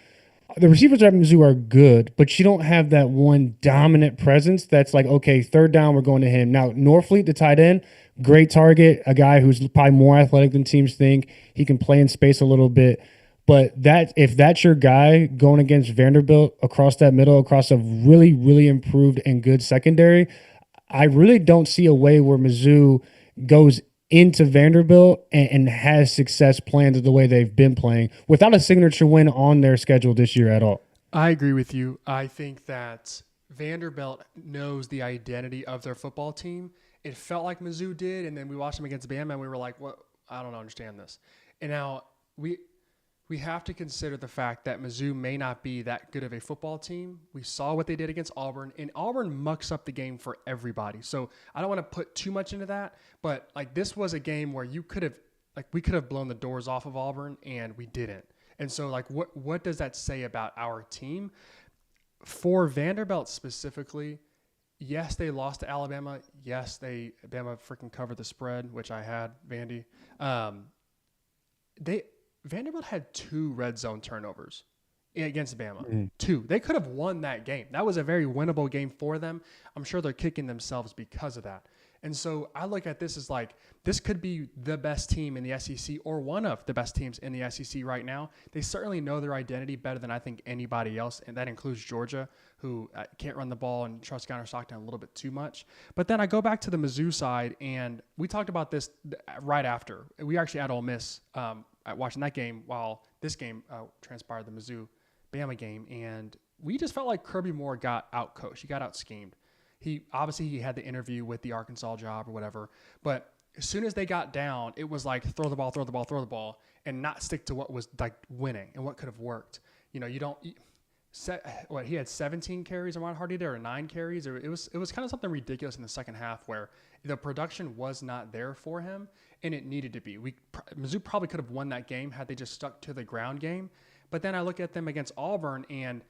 at Mizzou are good, but you don't have that one dominant presence that's like, okay, third down, we're going to him. Now, Norfleet, the tight end, great target, a guy who's probably more athletic than teams think. He can play in space a little bit. But if that's your guy going against Vanderbilt across that middle, across a really, really improved and good secondary, I really don't see a way where Mizzou goes into Vanderbilt and has success planned the way they've been playing without a signature win on their schedule this year at all. I agree with you. I think that Vanderbilt knows the identity of their football team. It felt like Mizzou did, and then we watched them against Bama, and we were like, "What? I don't understand this." And now we have to consider the fact that Mizzou may not be that good of a football team. We saw what they did against Auburn, and Auburn mucks up the game for everybody. So I don't want to put too much into that, but like this was a game where we could have blown the doors off of Auburn, and we didn't. And so like what does that say about our team? For Vanderbilt specifically, yes, they lost to Alabama. Yes, Bama freaking covered the spread, which I had, Vandy. Vanderbilt had 2 red zone turnovers against Bama. 2. They could have won that game. That was a very winnable game for them. I'm sure they're kicking themselves because of that. And so I look at this as like, this could be the best team in the SEC or one of the best teams in the SEC right now. They certainly know their identity better than I think anybody else, and that includes Georgia, who can't run the ball and trusts Gunnar Stockton a little bit too much. But then I go back to the Mizzou side, and we talked about this right after. We actually had Ole Miss watching that game while this game transpired, the Mizzou Bama game, and we just felt like Kirby Moore got out coached. He got out schemed. He had the interview with the Arkansas job or whatever, but as soon as they got down, it was like throw the ball, throw the ball, throw the ball, and not stick to what was like winning and what could have worked. You know, you don't. He had 17 carries around Hardy there, or 9 carries, or it was kind of something ridiculous in the second half where the production was not there for him, and it needed to be. Mizzou probably could have won that game had they just stuck to the ground game, but then I look at them against Auburn and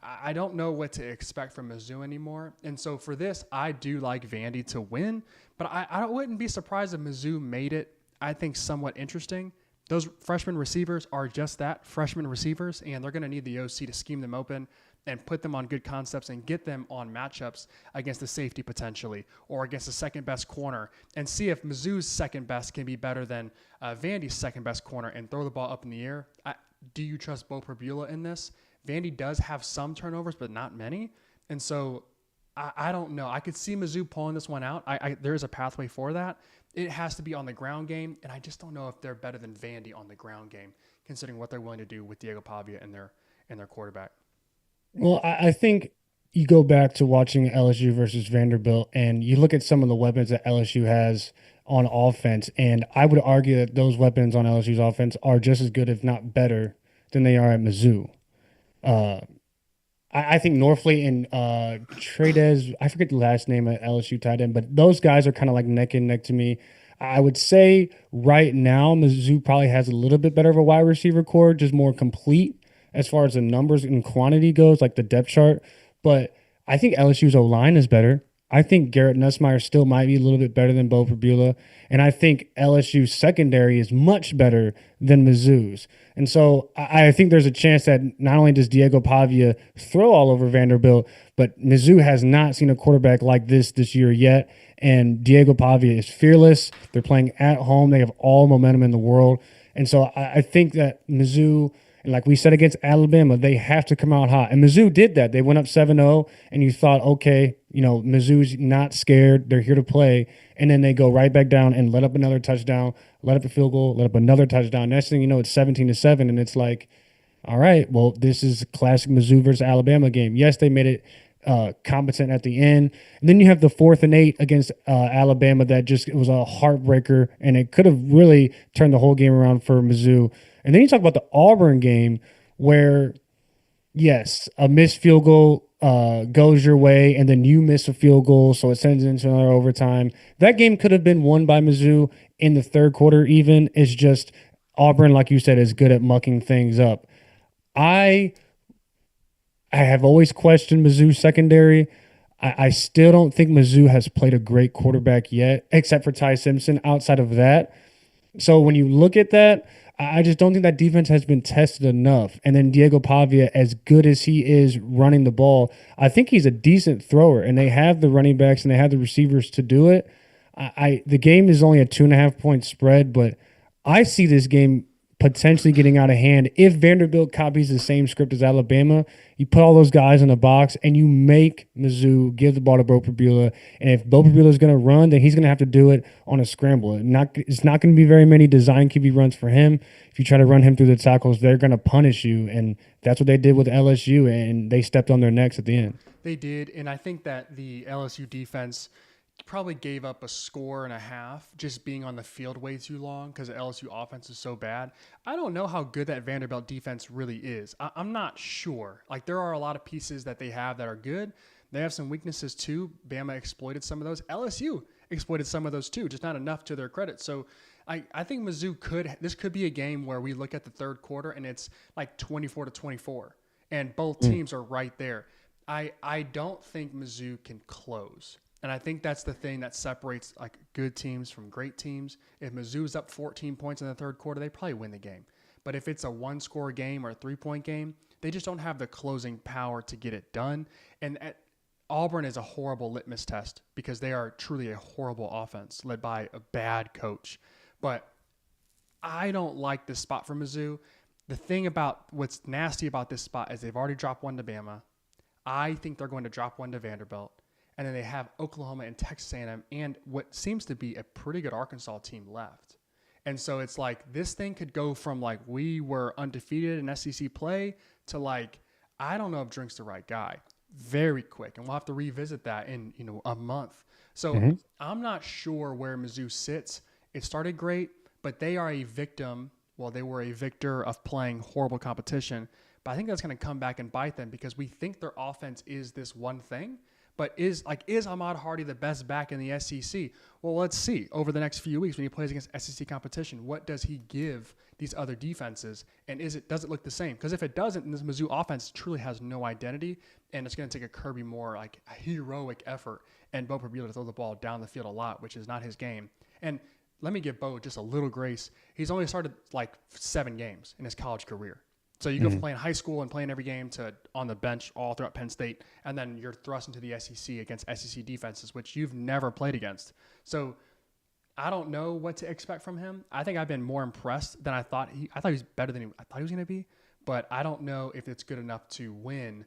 I don't know what to expect from Mizzou anymore. And so for this, I do like Vandy to win, but I wouldn't be surprised if Mizzou made it, I think, somewhat interesting. Those freshman receivers are just that, freshman receivers, and they're going to need the OC to scheme them open and put them on good concepts and get them on matchups against the safety potentially or against the second best corner and see if Mizzou's second best can be better than Vandy's second best corner and throw the ball up in the air. Do you trust Bo Prabula in this? Vandy does have some turnovers, but not many. And so I don't know. I could see Mizzou pulling this one out. There's a pathway for that. It has to be on the ground game, and I just don't know if they're better than Vandy on the ground game, considering what they're willing to do with Diego Pavia and their quarterback. Well, I think you go back to watching LSU versus Vanderbilt, and you look at some of the weapons that LSU has on offense, and I would argue that those weapons on LSU's offense are just as good, if not better, than they are at Mizzou. Uh, I think Norfleet and Tradez, I forget the last name at LSU tight end, but those guys are kind of like neck and neck to me. I would say right now, Mizzou probably has a little bit better of a wide receiver core, just more complete as far as the numbers and quantity goes, like the depth chart. But I think LSU's O line is better. I think Garrett Nussmeier still might be a little bit better than Bo Prabula. And I think LSU's secondary is much better than Mizzou's. And so I think there's a chance that not only does Diego Pavia throw all over Vanderbilt, but Mizzou has not seen a quarterback like this year yet. And Diego Pavia is fearless. They're playing at home. They have all momentum in the world. And so I think that Mizzou, and like we said against Alabama, they have to come out hot. And Mizzou did that. They went up 7-0, and you thought, okay, Mizzou's not scared. They're here to play. And then they go right back down and let up another touchdown, let up a field goal, let up another touchdown. Next thing you know, it's 17-7, and it's like, all right, well, this is a classic Mizzou versus Alabama game. Yes, they made it competent at the end. And then you have the 4th and 8 against Alabama that just, it was a heartbreaker, and it could have really turned the whole game around for Mizzou. And then you talk about the Auburn game where, yes, a missed field goal goes your way, and then you miss a field goal, so it sends it into another overtime. That game could have been won by Mizzou in the third quarter even. It's just Auburn, like you said, is good at mucking things up. I have always questioned Mizzou's secondary. I still don't think Mizzou has played a great quarterback yet, except for Ty Simpson. Outside of that, so when you look at that, I just don't think that defense has been tested enough. And then Diego Pavia, as good as he is running the ball, I think he's a decent thrower, and they have the running backs and they have the receivers to do it. The game is only a 2.5-point spread, but I see this game potentially getting out of hand if Vanderbilt copies the same script as Alabama. You put all those guys in the box and you make Mizzou give the ball to Bo Prabula. And if Bo Prabula is going to run, then he's going to have to do it on a scramble. It's not going to be very many design QB runs for him. If you try to run him through the tackles, they're going to punish you. And that's what they did with LSU, and they stepped on their necks at the end. They did, and I think that the LSU defense probably gave up a score and a half just being on the field way too long because the LSU offense is so bad. I don't know how good that Vanderbilt defense really is. I'm not sure. Like, there are a lot of pieces that they have that are good. They have some weaknesses too. Bama exploited some of those. LSU exploited some of those too, just not enough to their credit. So I think Mizzou this could be a game where we look at the third quarter and it's like 24-24 and both teams are right there. I don't think Mizzou can close. And I think that's the thing that separates like good teams from great teams. If Mizzou's up 14 points in the third quarter, they probably win the game. But if it's a 1-score game or a 3-point game, they just don't have the closing power to get it done. And Auburn is a horrible litmus test because they are truly a horrible offense led by a bad coach. But I don't like this spot for Mizzou. The thing about what's nasty about this spot is they've already dropped one to Bama. I think they're going to drop one to Vanderbilt. And then they have Oklahoma and Texas A&M and what seems to be a pretty good Arkansas team left. And so it's like this thing could go from like we were undefeated in SEC play to like I don't know if Drink's the right guy very quick. And we'll have to revisit that in a month. So I'm not sure where Mizzou sits. It started great, but they are a victim. Well, they were a victor of playing horrible competition. But I think that's going to come back and bite them because we think their offense is this one thing. But is Ahmad Hardy the best back in the SEC? Well, let's see over the next few weeks when he plays against SEC competition. What does he give these other defenses? And does it look the same? Because if it doesn't, then this Mizzou offense truly has no identity, and it's going to take a Kirby Moore like a heroic effort and Bo Prabula to throw the ball down the field a lot, which is not his game. And let me give Bo just a little grace. He's only started like 7 games in his college career. So you go from playing high school and playing every game to on the bench all throughout Penn State, and then you're thrust into the SEC against SEC defenses, which you've never played against. So I don't know what to expect from him. I think I've been more impressed than I thought. I thought he was better than I thought he was going to be, but I don't know if it's good enough to win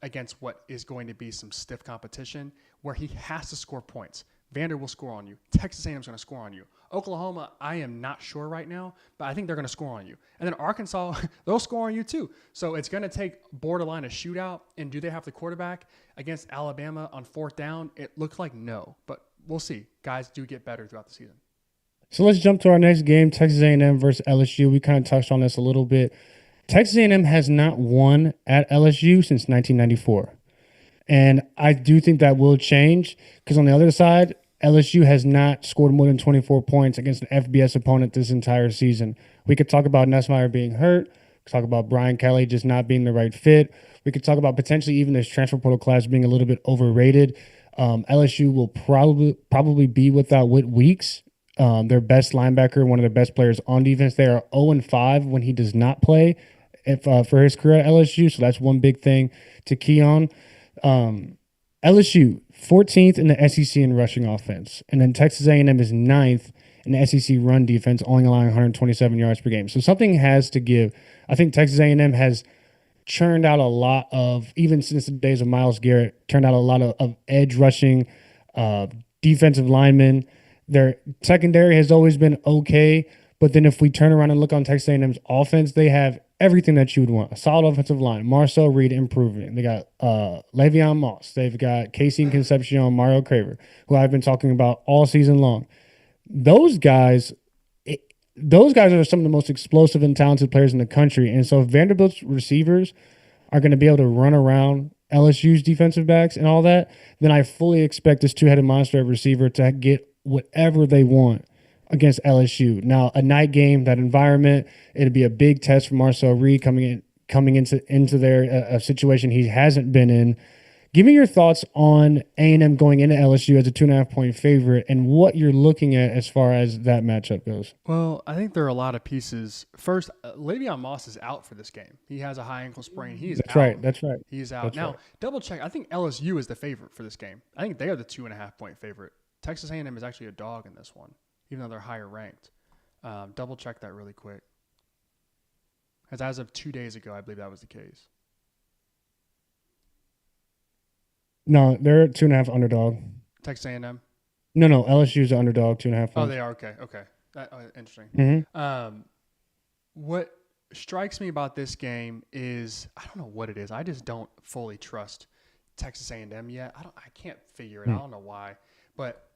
against what is going to be some stiff competition where he has to score points. Vander will score on you. Texas A&M is going to score on you. Oklahoma, I am not sure right now, but I think they're going to score on you. And then Arkansas, they'll score on you too. So it's going to take borderline a shootout. And do they have the quarterback against Alabama on 4th down? It looks like no, but we'll see. Guys do get better throughout the season. So let's jump to our next game, Texas A&M versus LSU. We kind of touched on this a little bit. Texas A&M has not won at LSU since 1994. And I do think that will change because on the other side, LSU has not scored more than 24 points against an FBS opponent this entire season. We could talk about Nussmeier being hurt. We could talk about Brian Kelly just not being the right fit. We could talk about potentially even this transfer portal class being a little bit overrated. LSU will probably be without Whit Weeks, their best linebacker, one of their best players on defense. They are 0-5 when he does not play for his career at LSU, so that's one big thing to key on. LSU 14th in the SEC in rushing offense, and then Texas A&M is 9th in the SEC run defense, only allowing 127 yards per game. So something has to give. I think Texas A&M has churned out a lot of, even since the days of Myles Garrett, turned out a lot of edge rushing, defensive linemen. Their secondary has always been okay, but then if we turn around and look on Texas A&M's offense, they have everything that you would want. A solid offensive line. Marcel Reed improving. They got Le'Veon Moss. They've got Casey Concepcion, Mario Craver, who I've been talking about all season long. Those guys are some of the most explosive and talented players in the country. And so if Vanderbilt's receivers are going to be able to run around LSU's defensive backs and all that, then I fully expect this two-headed monster of receiver to get whatever they want against LSU. Now, a night game, that environment, it'd be a big test for Marcel Reed coming into their a situation he hasn't been in. Give me your thoughts on A&M going into LSU as a 2.5-point favorite and what you're looking at as far as that matchup goes. Well, I think there are a lot of pieces. First, Le'Veon Moss is out for this game. He has a high ankle sprain. He's out. That's right. He's out. Now, double check. I think LSU is the favorite for this game. I think they are the 2.5-point favorite. Texas A&M is actually a dog in this one, even though they're higher ranked. Double check that really quick. As of 2 days ago, I believe that was the case. No, they're 2.5 underdog. Texas A&M? No, LSU's an underdog, 2.5 points. Oh, they are? Okay. Interesting. Mm-hmm. What strikes me about this game is, I don't know what it is. I just don't fully trust Texas A&M yet. I can't figure it out. I don't know why. But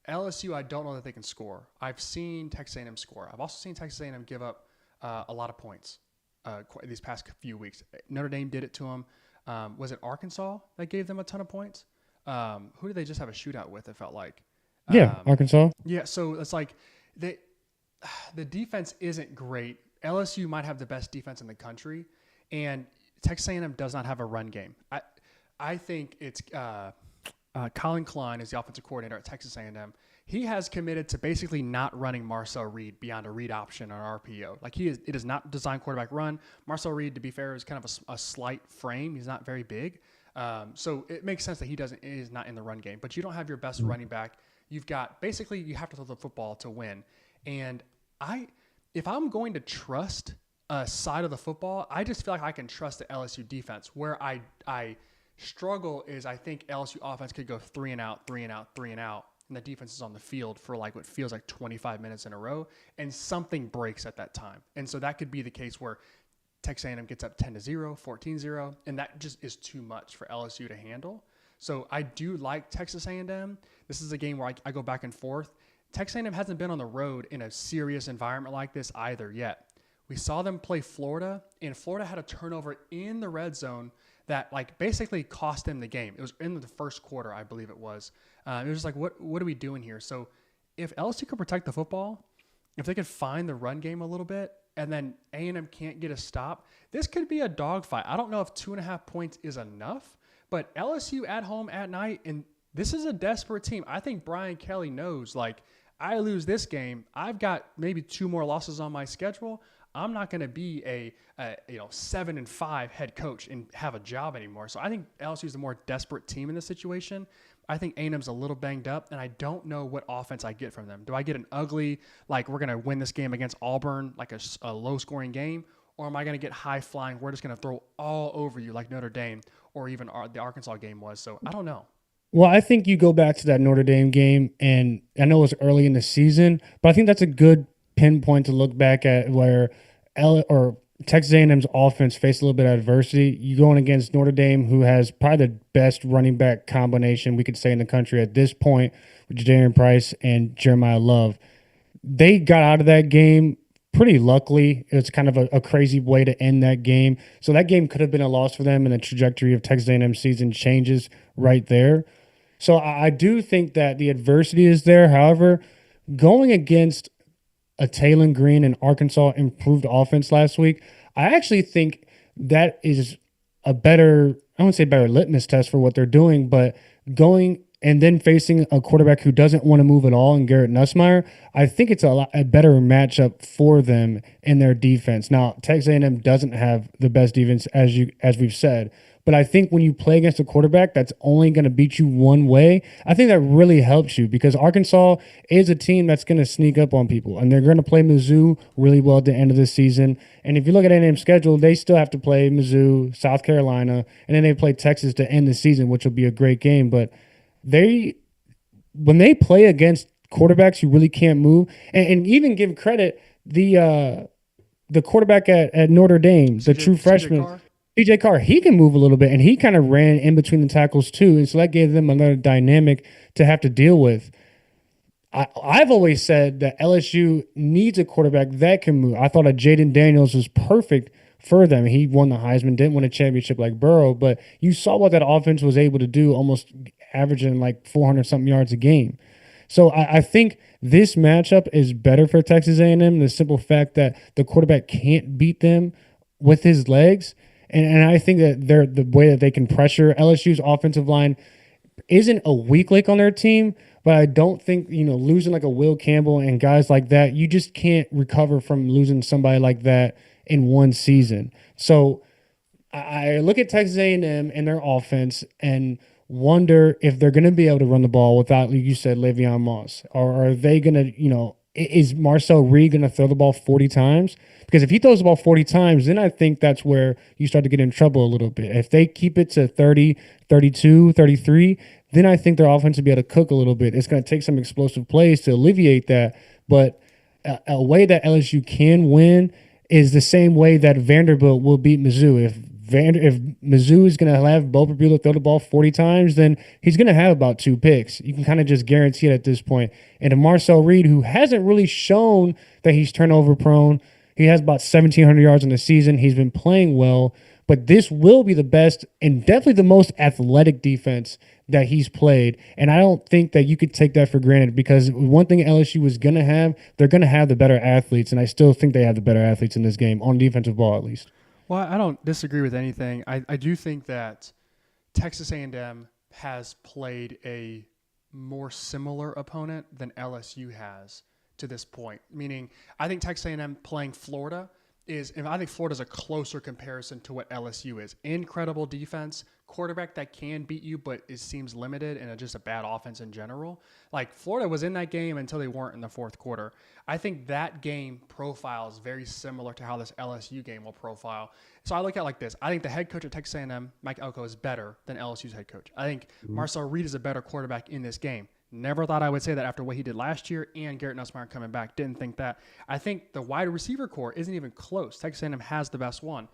LSU, I don't know that they can score. I've seen Texas A&M score. I've also seen Texas A&M give up a lot of points these past few weeks. Notre Dame did it to them. Was it Arkansas that gave them a ton of points? Who did they just have a shootout with, it felt like? Arkansas. Yeah, so it's like the defense isn't great. LSU might have the best defense in the country, and Texas A&M does not have a run game. I think it's Colin Klein is the offensive coordinator at Texas A&M. He has committed to basically not running Marcel Reed beyond a read option on RPO. Like it is not designed quarterback run. Marcel Reed, to be fair, is kind of a slight frame. He's not very big. So it makes sense that is not in the run game. But you don't have your best running back. You've got basically you have to throw the football to win. And if I'm going to trust a side of the football, I just feel like I can trust the LSU defense. Where I struggle is I think LSU offense could go 3-and-out, 3-and-out, 3-and-out, and the defense is on the field for like what feels like 25 minutes in a row, and something breaks at that time. And so that could be the case where Texas A&M gets up 10-0, 14-0, and that just is too much for LSU to handle. So I do like Texas A&M. This is a game where I go back and forth. Texas A&M hasn't been on the road in a serious environment like this either yet. We saw them play Florida, and Florida had a turnover in the red zone that like basically cost them the game. It was in the first quarter, I believe it was. It was just like, what are we doing here? So if LSU could protect the football, if they could find the run game a little bit, and then A&M can't get a stop, this could be a dogfight. I don't know if 2.5 points is enough, but LSU at home at night, and this is a desperate team. I think Brian Kelly knows, like, I lose this game, I've got maybe 2 more losses on my schedule. I'm not going to be a 7-5 head coach and have a job anymore. So I think LSU is the more desperate team in this situation. I think A&M's a little banged up, and I don't know what offense I get from them. Do I get an ugly, like we're going to win this game against Auburn, like a low-scoring game, or am I going to get high-flying, we're just going to throw all over you like Notre Dame or even the Arkansas game was? So I don't know. Well, I think you go back to that Notre Dame game, and I know it was early in the season, but I think that's a good pinpoint to look back at where Texas A&M's offense faced a little bit of adversity. You going against Notre Dame, who has probably the best running back combination we could say in the country at this point, with Jadarian Price and Jeremiah Love. They got out of that game pretty luckily. It was kind of a crazy way to end that game. So that game could have been a loss for them, and the trajectory of Texas A&M season changes right there. So I do think that the adversity is there. However, going against a Taylon Green and Arkansas improved offense last week, I actually think that is a better, I wouldn't say better litmus test for what they're doing, but going and then facing a quarterback who doesn't want to move at all in Garrett Nussmeier, I think it's a better matchup for them in their defense. Now, Texas A&M doesn't have the best defense as we've said, but I think when you play against a quarterback that's only going to beat you one way, I think that really helps you because Arkansas is a team that's going to sneak up on people, and they're going to play Mizzou really well at the end of the season. And if you look at A&M's schedule, they still have to play Mizzou, South Carolina, and then they play Texas to end the season, which will be a great game. But when they play against quarterbacks who really can't move, and even give credit, the quarterback at Notre Dame, the true freshman, CJ Carr, he can move a little bit, and he kind of ran in between the tackles too, and so that gave them another dynamic to have to deal with. I've always said that LSU needs a quarterback that can move. I thought that Jaden Daniels was perfect for them. He won the Heisman, didn't win a championship like Burrow, but you saw what that offense was able to do, almost averaging like 400-something yards a game. So I think this matchup is better for Texas A&M, the simple fact that the quarterback can't beat them with his legs. And I think that the way that they can pressure LSU's offensive line isn't a weak link on their team, but I don't think, losing like a Will Campbell and guys like that, you just can't recover from losing somebody like that in one season. So I look at Texas A&M and their offense and wonder if they're going to be able to run the ball without, like you said, Le'Veon Moss. Or are they going to, is Marcel Reed going to throw the ball 40 times? Because if he throws the ball 40 times, then I think that's where you start to get in trouble a little bit. If they keep it to 30, 32, 33, then I think their offense will be able to cook a little bit. It's going to take some explosive plays to alleviate that. But a way that LSU can win is the same way that Vanderbilt will beat Mizzou. If Mizzou is going to have Bo Prabula throw the ball 40 times, then he's going to have about 2 picks. You can kind of just guarantee it at this point. And if Marcel Reed, who hasn't really shown that he's turnover prone, he has about 1,700 yards in the season. He's been playing well, but this will be the best and definitely the most athletic defense that he's played. And I don't think that you could take that for granted because one thing LSU is going to have, they're going to have the better athletes, and I still think they have the better athletes in this game, on defensive ball at least. Well, I don't disagree with anything. I do think that Texas A&M has played a more similar opponent than LSU has to this point. Meaning, I think Texas A&M playing Florida is, and I think Florida's a closer comparison to what LSU is. Incredible defense, quarterback that can beat you, but it seems limited and just a bad offense in general. Like Florida was in that game until they weren't in the fourth quarter. I think that game profile is very similar to how this LSU game will profile. So I look at it like this. I think the head coach at Texas A&M, Mike Elko, is better than LSU's head coach. I think Marcel Reed is a better quarterback in this game. Never thought I would say that after what he did last year and Garrett Nussmeier coming back. Didn't think that. I think the wide receiver core isn't even close. Texas A&M has the best one.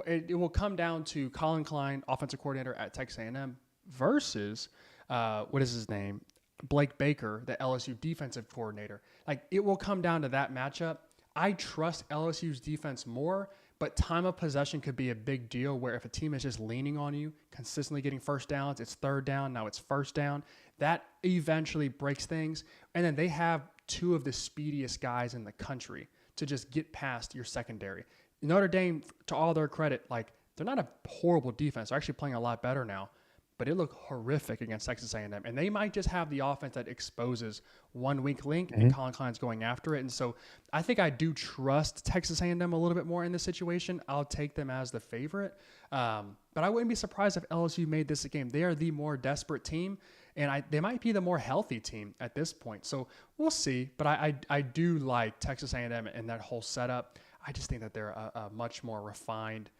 It will come down to Colin Klein, offensive coordinator at Texas A&M, versus what is his name, Blake Baker, the LSU defensive coordinator. Like it will come down to that matchup. I trust LSU's defense more, but time of possession could be a big deal where if a team is just leaning on you, consistently getting first downs, it's third down, now it's first down, that eventually breaks things. And then they have two of the speediest guys in the country to just get past your secondary. Notre Dame, to all their credit, like they're not a horrible defense. They're actually playing a lot better now, but it looked horrific against Texas A&M. And they might just have the offense that exposes one weak link, and Colin Klein's going after it. And so I think I do trust Texas A&M a little bit more in this situation. I'll take them as the favorite. But I wouldn't be surprised if LSU made this a game. They are the more desperate team, and they might be the more healthy team at this point. So we'll see. But I do like Texas A&M and that whole setup. I just think that they're a much more refined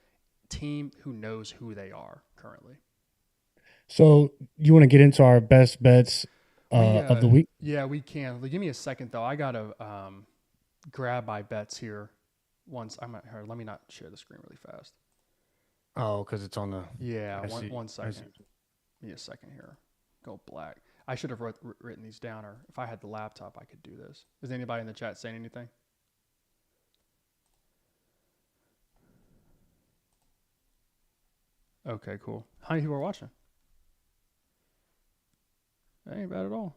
team who knows who they are currently. So you want to get into our best bets of the week? Yeah, we can. Give me a second though. I gotta grab my bets here. Once I'm at her. Let me not share the screen really fast. Oh, because it's on the. Yeah, one second. Give me a second here. Go black. I should have written these down, or if I had the laptop, I could do this. Is anybody in the chat saying anything? Okay, cool. How many people are watching? That ain't bad at all.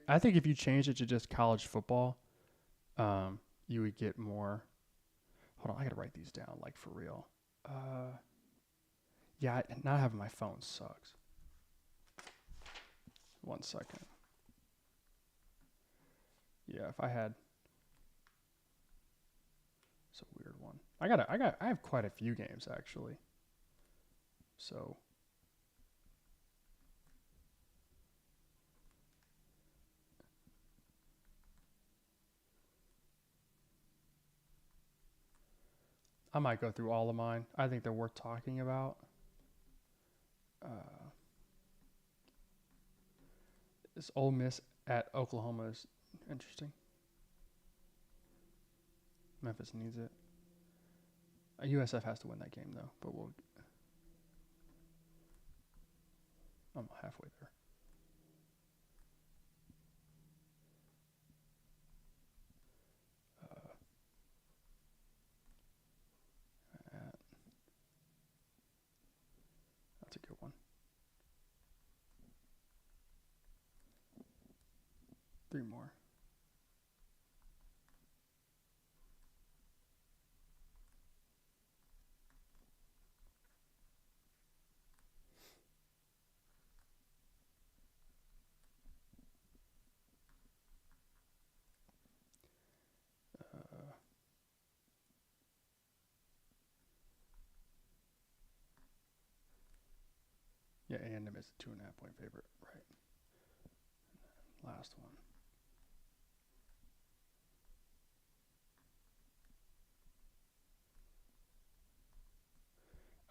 I think if you change it to just college football, you would get more. Hold on, I gotta write these down, like for real. Yeah, not having my phone sucks. 1 second. Yeah, if I had. It's a weird one. I have quite a few games actually. So. I might go through all of mine. I think they're worth talking about. This Ole Miss at Oklahoma is interesting. Memphis needs it. USF has to win that game though, but I'm halfway there. That's a good one. 3 more. Yeah, A&M is a 2.5 point favorite, right? Last one.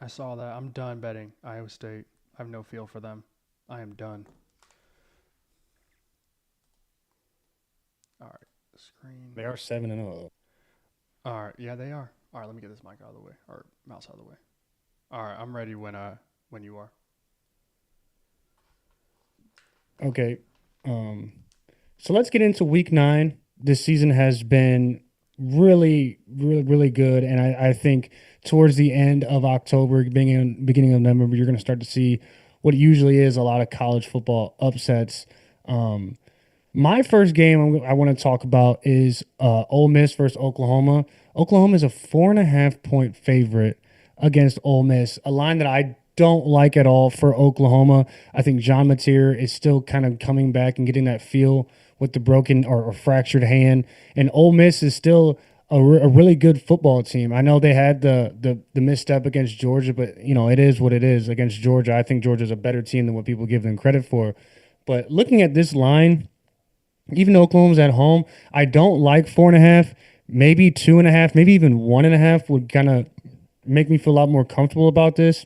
I saw that. I'm done betting Iowa State. I have no feel for them. I am done. All right, screen. They are 7-0. All right, yeah, they are. All right, let me get this mic out of the way, or mouse out of the way. All right, I'm ready when you are. Okay. So let's get into week 9. This season has been really, really, really good. And I think towards the end of October, beginning of November, you're going to start to see what usually is a lot of college football upsets. My first game I want to talk about is Ole Miss versus Oklahoma. Oklahoma is a 4.5 point favorite against Ole Miss, a line that I don't like at all for Oklahoma. I think John Mateer is still kind of coming back and getting that feel with the broken or fractured hand. And Ole Miss is still a really good football team. I know they had the misstep against Georgia, but it is what it is against Georgia. I think Georgia's a better team than what people give them credit for. But looking at this line, even though Oklahoma's at home, I don't like 4.5, maybe 2.5, maybe even 1.5 would kind of make me feel a lot more comfortable about this.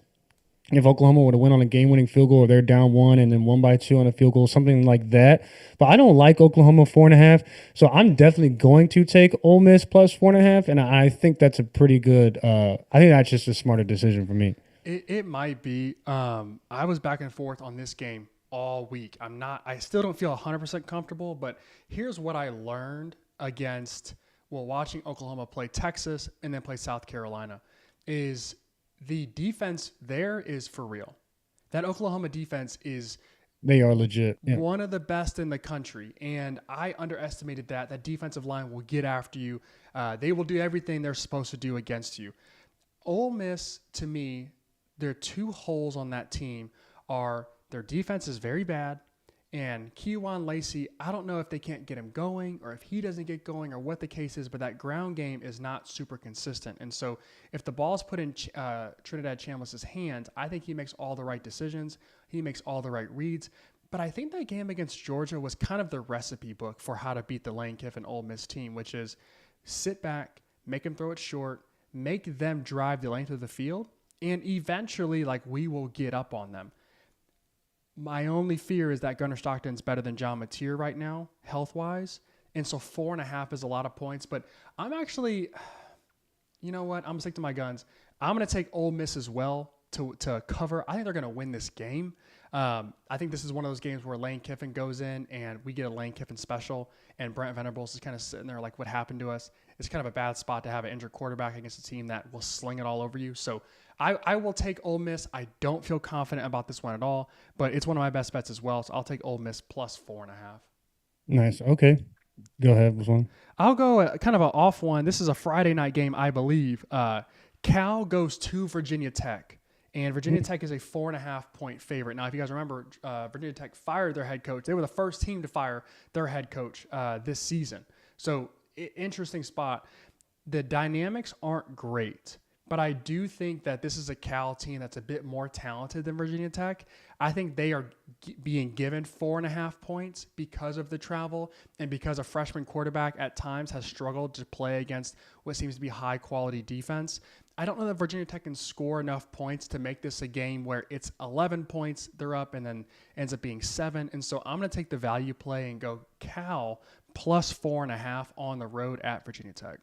If Oklahoma were to win on a game-winning field goal, or they're down one and then won by two on a field goal, something like that. But I don't like Oklahoma 4.5, so I'm definitely going to take Ole Miss plus 4.5, and I think that's a pretty good. I think that's just a smarter decision for me. It might be. I was back and forth on this game all week. I still don't feel 100% comfortable, but here's what I learned watching Oklahoma play Texas and then play South Carolina is the defense there is for real. That Oklahoma defense is They are legit. Yeah. one of the best in the country, and I underestimated that. That defensive line will get after you. They will do everything they're supposed to do against you. Ole Miss, to me, their two holes on that team are their defense is very bad, and Keywan Lacey, I don't know if they can't get him going or if he doesn't get going or what the case is, but that ground game is not super consistent. And so if the ball's put in Trinidad Chambliss' hands, I think he makes all the right decisions. He makes all the right reads. But I think that game against Georgia was kind of the recipe book for how to beat the Lane Kiffin Ole Miss team, which is sit back, make them throw it short, make them drive the length of the field, and eventually, we will get up on them. My only fear is that Gunnar Stockton's better than John Mateer right now, health-wise. And so 4.5 is a lot of points. But I'm actually, you know what? I'm going to stick to my guns. I'm going to take Ole Miss as well to cover. I think they're going to win this game. I think this is one of those games where Lane Kiffin goes in and we get a Lane Kiffin special, and Brent Venables is kind of sitting there like, what happened to us? It's kind of a bad spot to have an injured quarterback against a team that will sling it all over you. So I will take Ole Miss. I don't feel confident about this one at all, but it's one of my best bets as well. So I'll take Ole Miss plus 4.5. Nice. Okay. Go ahead. Which one? I'll go kind of an off one. This is a Friday night game, I believe. Cal goes to Virginia Tech. And Virginia Tech is a 4.5-point favorite. Now, if you guys remember, Virginia Tech fired their head coach. They were the first team to fire their head coach this season. So, interesting spot. The dynamics aren't great, but I do think that this is a Cal team that's a bit more talented than Virginia Tech. I think they are being given 4.5 points because of the travel and because a freshman quarterback at times has struggled to play against what seems to be high-quality defense. I don't know that Virginia Tech can score enough points to make this a game where it's 11 points, they're up, and then ends up being 7. And so I'm going to take the value play and go Cal plus 4.5 on the road at Virginia Tech.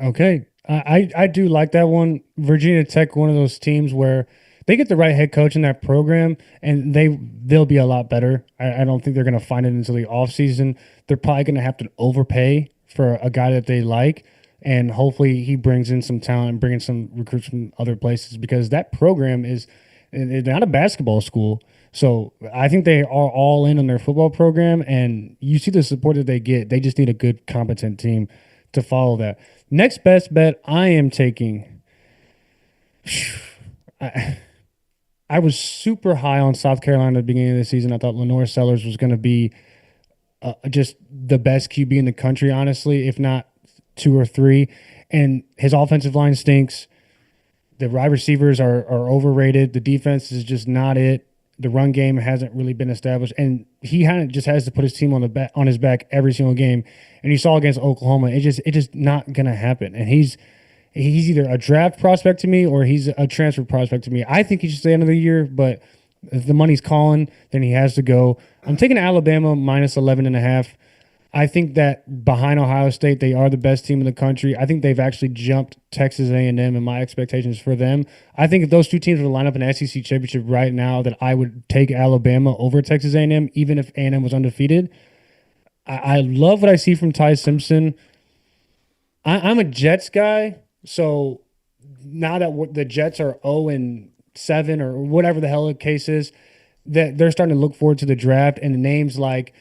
Okay. I do like that one. Virginia Tech, one of those teams where they get the right head coach in that program, and they'll be a lot better. I don't think they're going to find it until the offseason. They're probably going to have to overpay for a guy that they like. And hopefully he brings in some talent and bringing some recruits from other places, because that program is not a basketball school. So I think they are all in on their football program, and you see the support that they get. They just need a good, competent team to follow that. Next best bet I am taking. I was super high on South Carolina at the beginning of the season. I thought Lenore Sellers was going to be just the best QB in the country, honestly, if not 2 or 3, and his offensive line stinks. The wide receivers are overrated. The defense is just not it. The run game hasn't really been established, and he just has to put his team on his back every single game. And you saw against Oklahoma, it's just not gonna happen. And he's either a draft prospect to me or he's a transfer prospect to me. I think he should stay another year, but if the money's calling, then he has to go. I'm taking Alabama minus 11.5. I think that behind Ohio State, they are the best team in the country. I think they've actually jumped Texas A&M and my expectations for them. I think if those two teams were to line up in an SEC championship right now, that I would take Alabama over Texas A&M, even if A&M was undefeated. I love what I see from Ty Simpson. I'm a Jets guy, so now that the Jets are 0-7 or whatever the hell the case is, that they're starting to look forward to the draft, and names like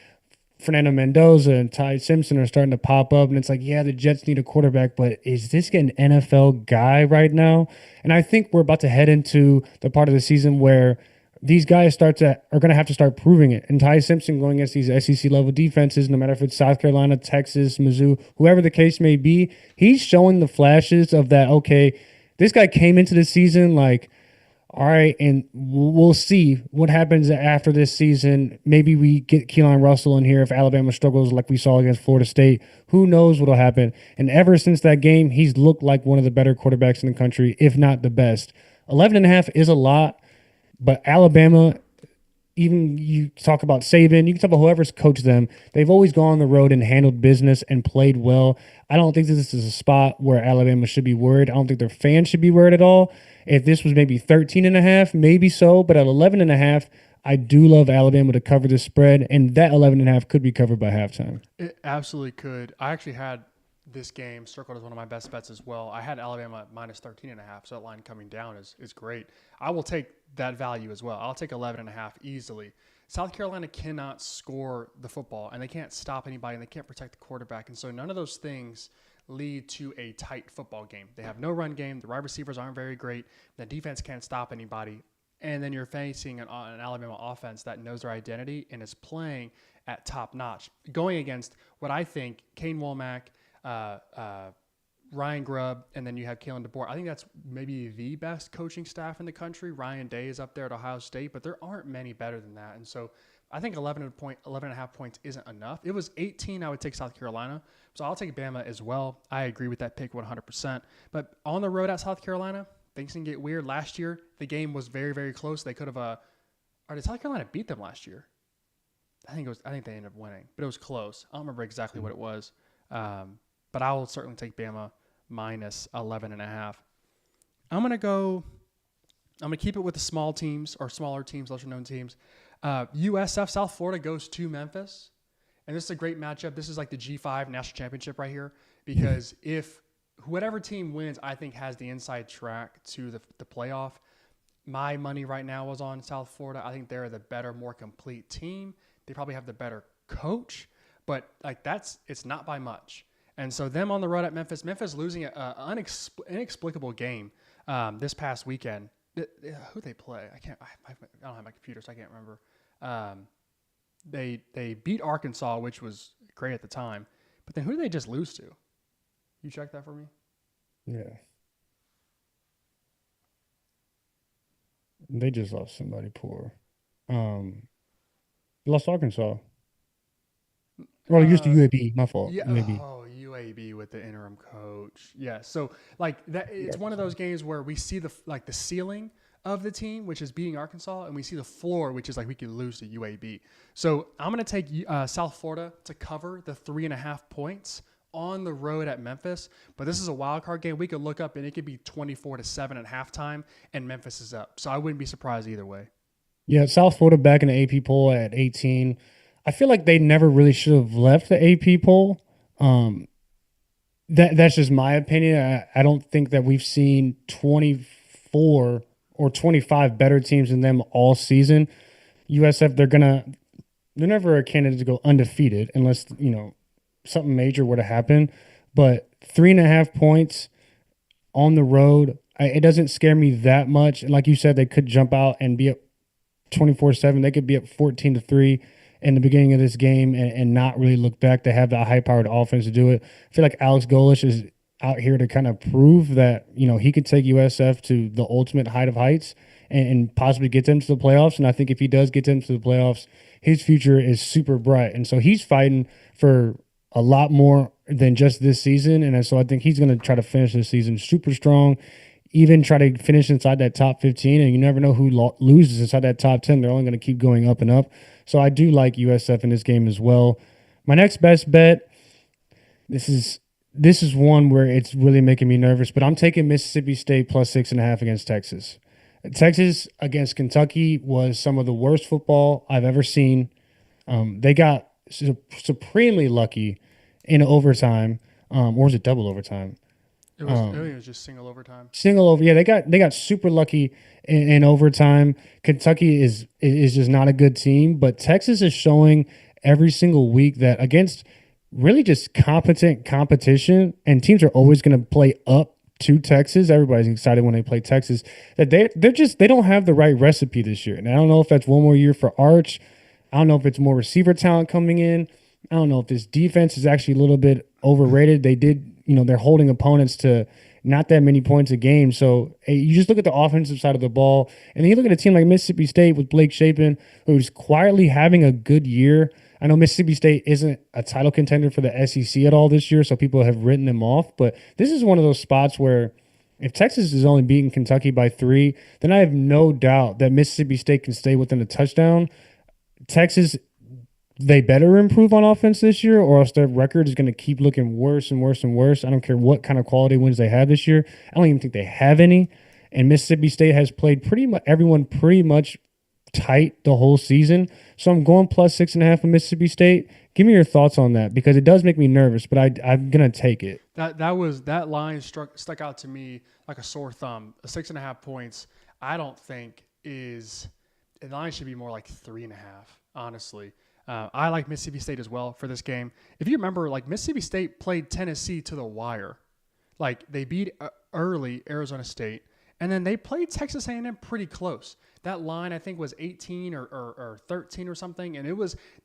Fernando Mendoza and Ty Simpson are starting to pop up, and it's like, yeah, the Jets need a quarterback, but is this an NFL guy right now? And I think we're about to head into the part of the season where these guys are going to have to start proving it. And Ty Simpson going against these SEC level defenses, no matter if it's South Carolina, Texas, Mizzou, whoever the case may be, he's showing the flashes of that. Okay, this guy came into the season like, all right, and we'll see what happens after this season. Maybe we get Keelan Russell in here if Alabama struggles like we saw against Florida State. Who knows what'll happen? And ever since that game, he's looked like one of the better quarterbacks in the country, if not the best. 11.5 is a lot, but Alabama, even you talk about Saban, you can talk about whoever's coached them, they've always gone on the road and handled business and played well. I don't think this is a spot where Alabama should be worried. I don't think their fans should be worried at all. If this was maybe 13.5, maybe so, but at 11.5, I do love Alabama to cover the spread, and that 11.5 could be covered by halftime. It absolutely could. I actually had this game circled as one of my best bets as well. I had Alabama at minus 13.5, so that line coming down is great. I will take that value as well. I'll take 11.5 easily. South Carolina cannot score the football, and they can't stop anybody, and they can't protect the quarterback. And so none of those things lead to a tight football game. They have no run game. The wide receivers aren't very great. The defense can't stop anybody. And then you're facing an Alabama offense that knows their identity and is playing at top notch, going against what I think Kane Womack, Ryan Grubb, and then you have Kalen DeBoer. I think that's maybe the best coaching staff in the country. Ryan Day is up there at Ohio State, but there aren't many better than that. And so I think 11.5 points isn't enough. It was 18, I would take South Carolina. So I'll take Bama as well. I agree with that pick 100%. But on the road at South Carolina, things can get weird. Last year, the game was very, very close. They could have or did South Carolina beat them last year? I think they ended up winning, but it was close. I don't remember exactly what it was. But I will certainly take Bama minus 11.5. I'm going to keep it with the small teams or smaller teams, lesser known teams. USF, South Florida, goes to Memphis. And this is a great matchup. This is like the G5 national championship right here, because if whatever team wins, I think has the inside track to the playoff. My money right now is on South Florida. I think they're the better, more complete team. They probably have the better coach, but it's not by much. And so them on the road at Memphis losing an inexplicable game this past weekend. Who they play? I don't have my computer, so I can't remember. They beat Arkansas, which was great at the time. But then who did they just lose to? You check that for me? Yeah. They just lost somebody poor. Lost Arkansas. Well, it used to UAB. My fault. Yeah. UAB. Oh, UAB with the interim coach. Yeah. So like that, it's one of those games where we see the ceiling of the team, which is beating Arkansas, and we see the floor, which is like we could lose to UAB. So I'm going to take South Florida to cover the 3.5 points on the road at Memphis. But this is a wild card game. We could look up and it could be 24-7 at halftime, and Memphis is up. So I wouldn't be surprised either way. Yeah, South Florida back in the AP poll at 18. I feel like they never really should have left the AP poll. That's just my opinion. I don't think that we've seen 24 or 25 better teams than them all season. USF, they're never a candidate to go undefeated unless, something major were to happen. But 3.5 points on the road, it doesn't scare me that much. And like you said, they could jump out and be up 24-7. They could be up 14-3 in the beginning of this game and not really look back. They have that high-powered offense to do it. I feel like Alex Golesh is out here to kind of prove that, he could take USF to the ultimate height of heights and possibly get them to the playoffs. And I think if he does get them to the playoffs, his future is super bright. And so he's fighting for a lot more than just this season. And so I think he's going to try to finish this season super strong, even try to finish inside that top 15. And you never know who loses inside that top 10. They're only going to keep going up and up. So I do like USF in this game as well. My next best bet, this is one where it's really making me nervous, but I'm taking Mississippi State plus 6.5 against Texas. Texas against Kentucky was some of the worst football I've ever seen. They got supremely lucky in overtime, or was it double overtime? It was just single overtime. Single over, yeah. They got super lucky in overtime. Kentucky is just not a good team, but Texas is showing every single week that against really just competent competition, and teams are always going to play up to Texas. Everybody's excited when they play Texas. That they don't have the right recipe this year. And I don't know if that's one more year for Arch. I don't know if it's more receiver talent coming in. I don't know if this defense is actually a little bit overrated. They're holding opponents to not that many points a game. So hey, you just look at the offensive side of the ball, and then you look at a team like Mississippi State with Blake Shapen, who's quietly having a good year. I know Mississippi State isn't a title contender for the SEC at all this year, so people have written them off. But this is one of those spots where if Texas is only beating Kentucky by 3, then I have no doubt that Mississippi State can stay within a touchdown. Texas, they better improve on offense this year, or else their record is going to keep looking worse and worse and worse. I don't care what kind of quality wins they have this year. I don't even think they have any. And Mississippi State has played pretty much everyone pretty much tight the whole season. So I'm going plus 6.5 for Mississippi State. Give me your thoughts on that because it does make me nervous, but I'm gonna take it. That line stuck out to me like a sore thumb. 6.5 points, I don't think is the line should be more like 3.5. Honestly, I like Mississippi State as well for this game. If you remember, like Mississippi State played Tennessee to the wire, like they beat early Arizona State, and then they played Texas A&M pretty close. That line I think was 18 or 13 or something, and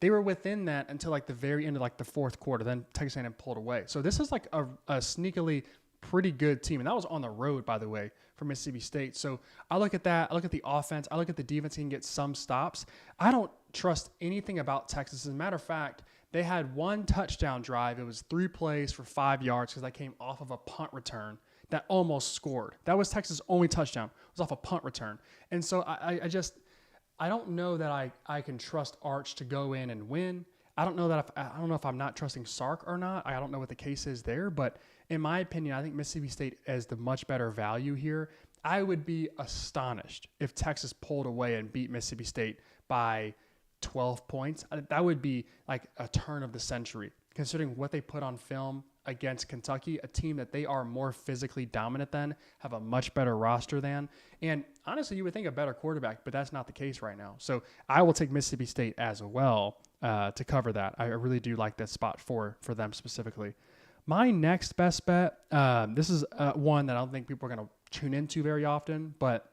they were within that until like the very end of like the fourth quarter. Then Texas A&M pulled away. So this is like a sneakily pretty good team, and that was on the road, by the way, for Mississippi State. So I look at that. I look at the offense. I look at the defense. He can get some stops. I don't trust anything about Texas. As a matter of fact, they had one touchdown drive. It was 3 plays for 5 yards because that came off of a punt return that almost scored. That was Texas' only touchdown. It was off a punt return. And so I don't know that I can trust Arch to go in and win. I don't know if I'm not trusting Sark or not. I don't know what the case is there, but in my opinion, I think Mississippi State is the much better value here. I would be astonished if Texas pulled away and beat Mississippi State by 12 points. That would be like a turn of the century, considering what they put on film against Kentucky, a team that they are more physically dominant than, have a much better roster than. And honestly, you would think a better quarterback, but that's not the case right now. So I will take Mississippi State as well to cover that. I really do like that spot for them specifically. My next best bet, this is one that I don't think people are going to tune into very often, but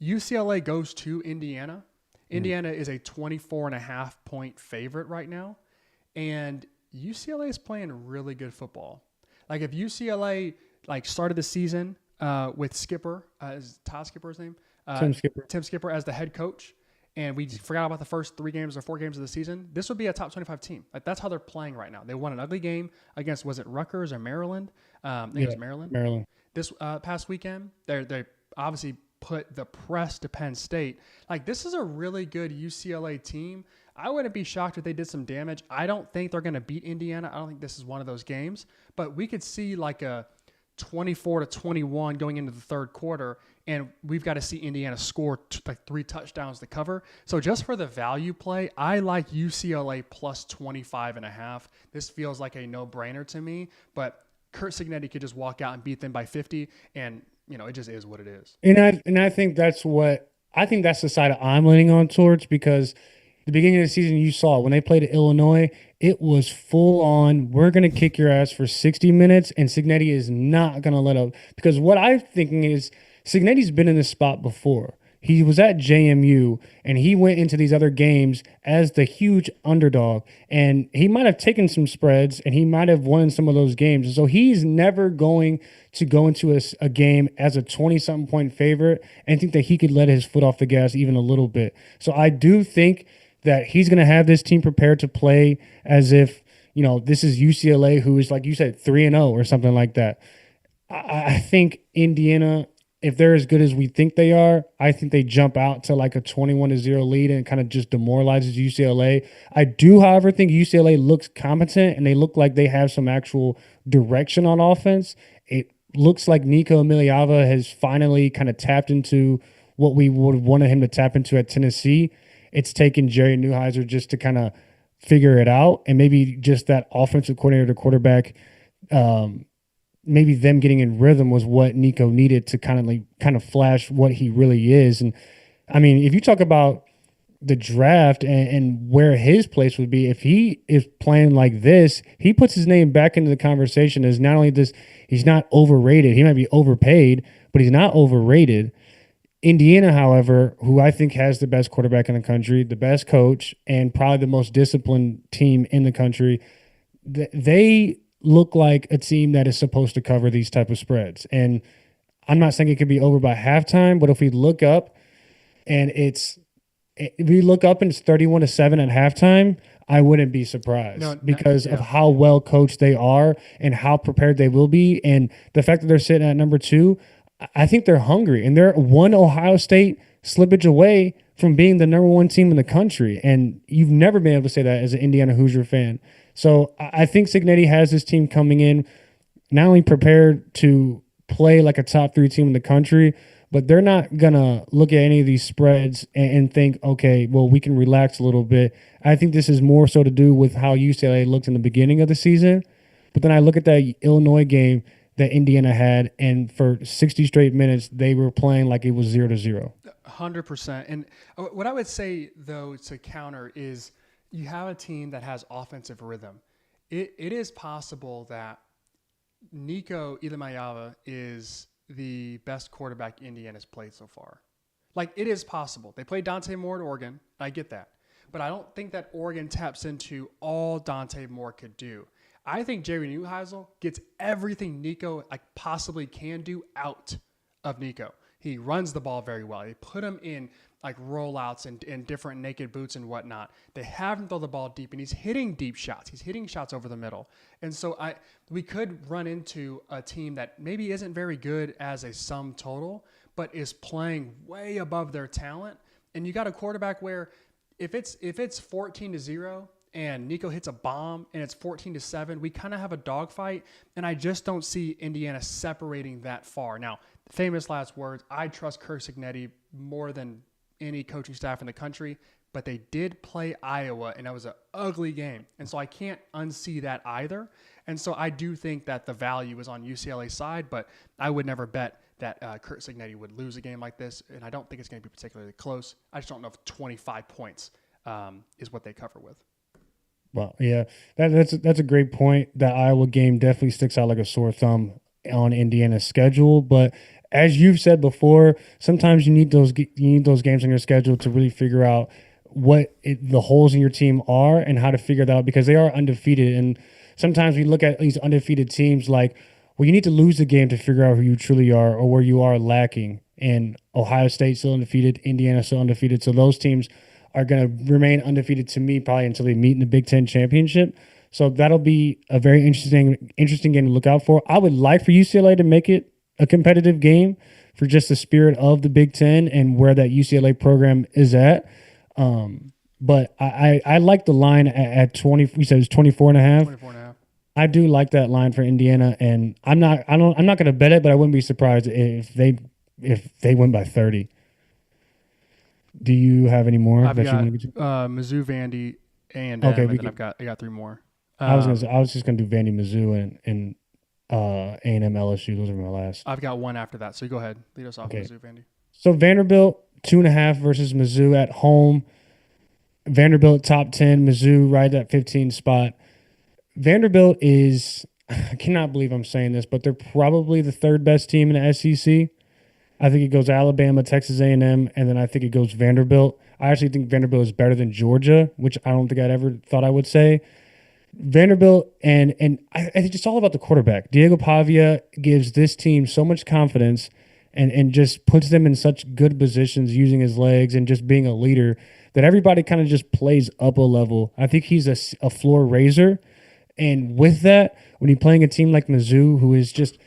UCLA goes to Indiana. Indiana is a 24.5 point favorite right now, and UCLA is playing really good football. Like if UCLA started the season with Skipper, is Todd Skipper's name? Tim Skipper as the head coach, and we forgot about the first 3 games or 4 games of the season, this would be a top 25 team. Like that's how they're playing right now. They won an ugly game against, was it Rutgers or Maryland? I think it was Maryland. Maryland. This past weekend, they obviously put the press to Penn State. Like this is a really good UCLA team. I wouldn't be shocked if they did some damage. I don't think they're going to beat Indiana. I don't think this is one of those games, but we could see like a 24-21 going into the third quarter, and we've got to see Indiana score like 3 touchdowns to cover. So just for the value play, I like UCLA plus 25.5. This feels like a no-brainer to me, but Kurt Cignetti could just walk out and beat them by 50, and it just is what it is. And I think that's the side I'm leaning on towards because the beginning of the season you saw when they played at Illinois, it was full on. We're going to kick your ass for 60 minutes, and Cignetti is not going to let up. Because what I'm thinking is Cignetti's been in this spot before. He was at JMU, and he went into these other games as the huge underdog. And he might have taken some spreads, and he might have won some of those games. So he's never going to go into a game as a 20-something point favorite and think that he could let his foot off the gas even a little bit. So I do think that he's going to have this team prepared to play as if, this is UCLA, who is, like you said, 3-0 or something like that. I think Indiana, if they're as good as we think they are, I think they jump out to like a 21-0 lead and kind of just demoralizes UCLA. I do, however, think UCLA looks competent and they look like they have some actual direction on offense. It looks like Nico Emiliava has finally kind of tapped into what we would have wanted him to tap into at Tennessee. It's taken Jerry Neuheiser just to kind of figure it out, and maybe just that offensive coordinator to quarterback, maybe them getting in rhythm was what Nico needed to kind of flash what he really is. And I mean, if you talk about the draft and where his place would be if he is playing like this. He puts his name back into the conversation as not only this, he's not overrated. He might be overpaid, but he's not overrated. Indiana, however, who I think has the best quarterback in the country, the best coach, and probably the most disciplined team in the country, they look like a team that is supposed to cover these type of spreads. And I'm not saying it could be over by halftime, but if we look up and if we look up and it's 31-7 at halftime, I wouldn't be surprised No, because of yeah. how well coached they are and how prepared they will be. And the fact that they're sitting at number two, I think they're hungry and they're one Ohio State slippage away from being the number one team in the country. And you've never been able to say that as an Indiana Hoosier fan. So I think Cignetti has this team coming in not only prepared to play like a top three team in the country, but they're not gonna look at any of these spreads and think, okay, well, we can relax a little bit. I think this is more so to do with how UCLA looked in the beginning of the season. But then I look at that Illinois game that Indiana had, and for 60 straight minutes, they were playing like it was 0-0. 100%. And what I would say, though, to counter is you have a team that has offensive rhythm. It is possible that Nico Ilemayava is the best quarterback Indiana's played so far. Like, it is possible. They played Dante Moore at Oregon. I get that. But I don't think that Oregon taps into all Dante Moore could do. I think Jerry Neuheisel gets everything Nico possibly can do out of Nico. He runs the ball very well. They put him in like rollouts and different naked boots and whatnot. They have him throw the ball deep, and he's hitting deep shots. He's hitting shots over the middle. And so we could run into a team that maybe isn't very good as a sum total, but is playing way above their talent. And you got a quarterback where if it's 14-0 and Nico hits a bomb and it's 14-7, we kind of have a dogfight. And I just don't see Indiana separating that far. Now, famous last words, I trust Kirk Cignetti more than any coaching staff in the country, but they did play Iowa, and that was an ugly game. And so I can't unsee that either. And so I do think that the value is on UCLA's side, but I would never bet that Kurt Cignetti would lose a game like this, and I don't think it's going to be particularly close. I just don't know if 25 points is what they cover with. Well, yeah, that's a great point. That Iowa game definitely sticks out like a sore thumb on Indiana's schedule. But as you've said before, sometimes you need those games on your schedule to really figure out what the holes in your team are and how to figure that out, because they are undefeated. And sometimes we look at these undefeated teams like, well, you need to lose the game to figure out who you truly are or where you are lacking. And Ohio State still undefeated, Indiana still undefeated. So those teams are going to remain undefeated to me probably until they meet in the Big Ten championship. So that'll be a very interesting game to look out for. I would like for UCLA to make it a competitive game for just the spirit of the Big Ten and where that UCLA program is at. But I like the line at 20. You said it was 24.5. 24.5. I do like that line for Indiana, and I'm not going to bet it, but I wouldn't be surprised if they win by 30. Do you have any more I've that you got want to get to? Mizzou, Vandy, A&M, Okay, and then I got three more. I was just gonna do Vandy, Mizzou, and A&M, LSU. Those are my last. I've got one after that, so you go ahead. Lead us off, Okay. Mizzou, Vandy. So Vanderbilt 2.5 versus Mizzou at home. Vanderbilt top 10, Mizzou right at 15 spot. Vanderbilt is, I cannot believe I'm saying this, but they're probably the third best team in the SEC. I think it goes Alabama, Texas A&M, and then I think it goes Vanderbilt. I actually think Vanderbilt is better than Georgia, which I don't think I'd ever thought I would say. Vanderbilt, and I think it's all about the quarterback. Diego Pavia gives this team so much confidence and just puts them in such good positions using his legs and just being a leader that everybody kind of just plays up a level. I think he's a floor raiser. And with that, when you're playing a team like Mizzou, who is just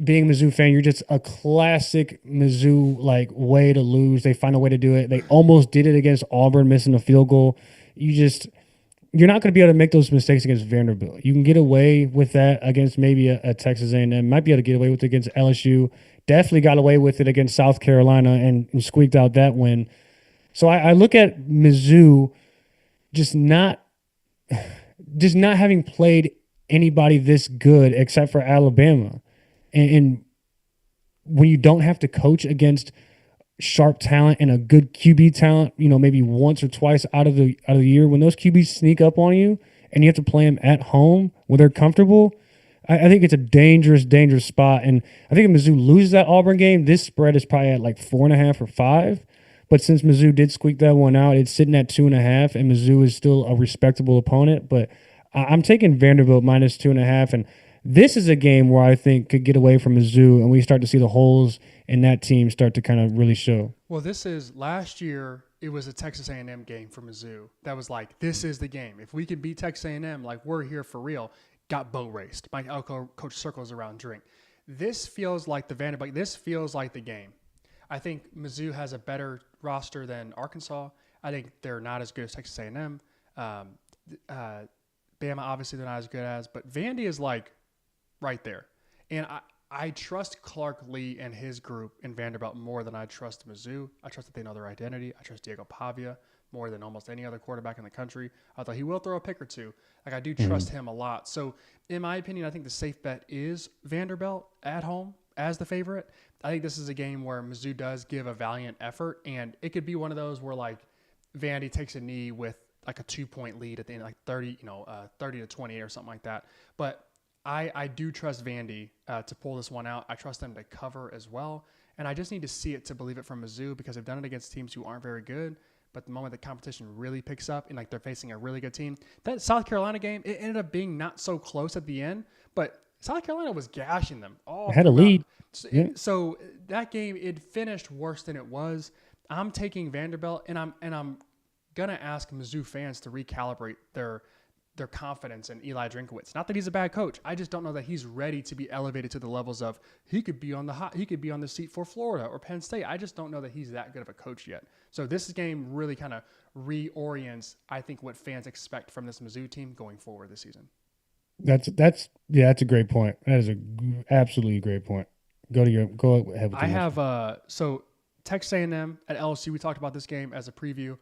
being a Mizzou fan, you're just a classic Mizzou like way to lose. They find a way to do it. They almost did it against Auburn, missing a field goal. You're not going to be able to make those mistakes against Vanderbilt. You can get away with that against maybe a Texas A&M. Might be able to get away with it against LSU. Definitely got away with it against South Carolina and squeaked out that win. So I look at Mizzou just not having played anybody this good except for Alabama. And when you don't have to coach against sharp talent and a good QB talent, maybe once or twice out of the year, when those QBs sneak up on you and you have to play them at home where they're comfortable, I think it's a dangerous, dangerous spot. And I think if Mizzou loses that Auburn game, this spread is probably at like 4.5 or 5. But since Mizzou did squeak that one out, it's sitting at 2.5, and Mizzou is still a respectable opponent. But I'm taking Vanderbilt minus 2.5, and this is a game where I think could get away from Mizzou, and we start to see the holes in that team start to kind of really show. Well, this is last year. It was a Texas A&M game for Mizzou. That was like, this is the game. If we can beat Texas A&M, like we're here for real. Got boat raced. Mike Elko coach circles around drink. This feels like the Vanderbilt. This feels like the game. I think Mizzou has a better roster than Arkansas. I think they're not as good as Texas A&M. Bama, obviously, they're not as good as. But Vandy is like right there. And I trust Clark Lee and his group in Vanderbilt more than I trust Mizzou. I trust that they know their identity. I trust Diego Pavia more than almost any other quarterback in the country. Although he will throw a pick or two. Like I do trust him a lot. So in my opinion, I think the safe bet is Vanderbilt at home as the favorite. I think this is a game where Mizzou does give a valiant effort, and it could be one of those where like Vandy takes a knee with like a 2-point lead at the end, like 30 to 28 or something like that. But I do trust Vandy to pull this one out. I trust them to cover as well. And I just need to see it to believe it from Mizzou because they've done it against teams who aren't very good. But the moment the competition really picks up and like they're facing a really good team, that South Carolina game, it ended up being not so close at the end, but South Carolina was gashing them all. It had a lead. So that game, it finished worse than it was. I'm taking Vanderbilt, and I'm gonna ask Mizzou fans to recalibrate their confidence in Eli Drinkowitz. Not that he's a bad coach. I just don't know that he's ready to be elevated to the levels of he could be on the seat for Florida or Penn State. I just don't know that he's that good of a coach yet. So this game really kind of reorients, I think, what fans expect from this Mizzou team going forward this season. That's a great point. That is absolutely a great point. Go ahead with I have so Texas A&M at LSU. We talked about this game as a preview.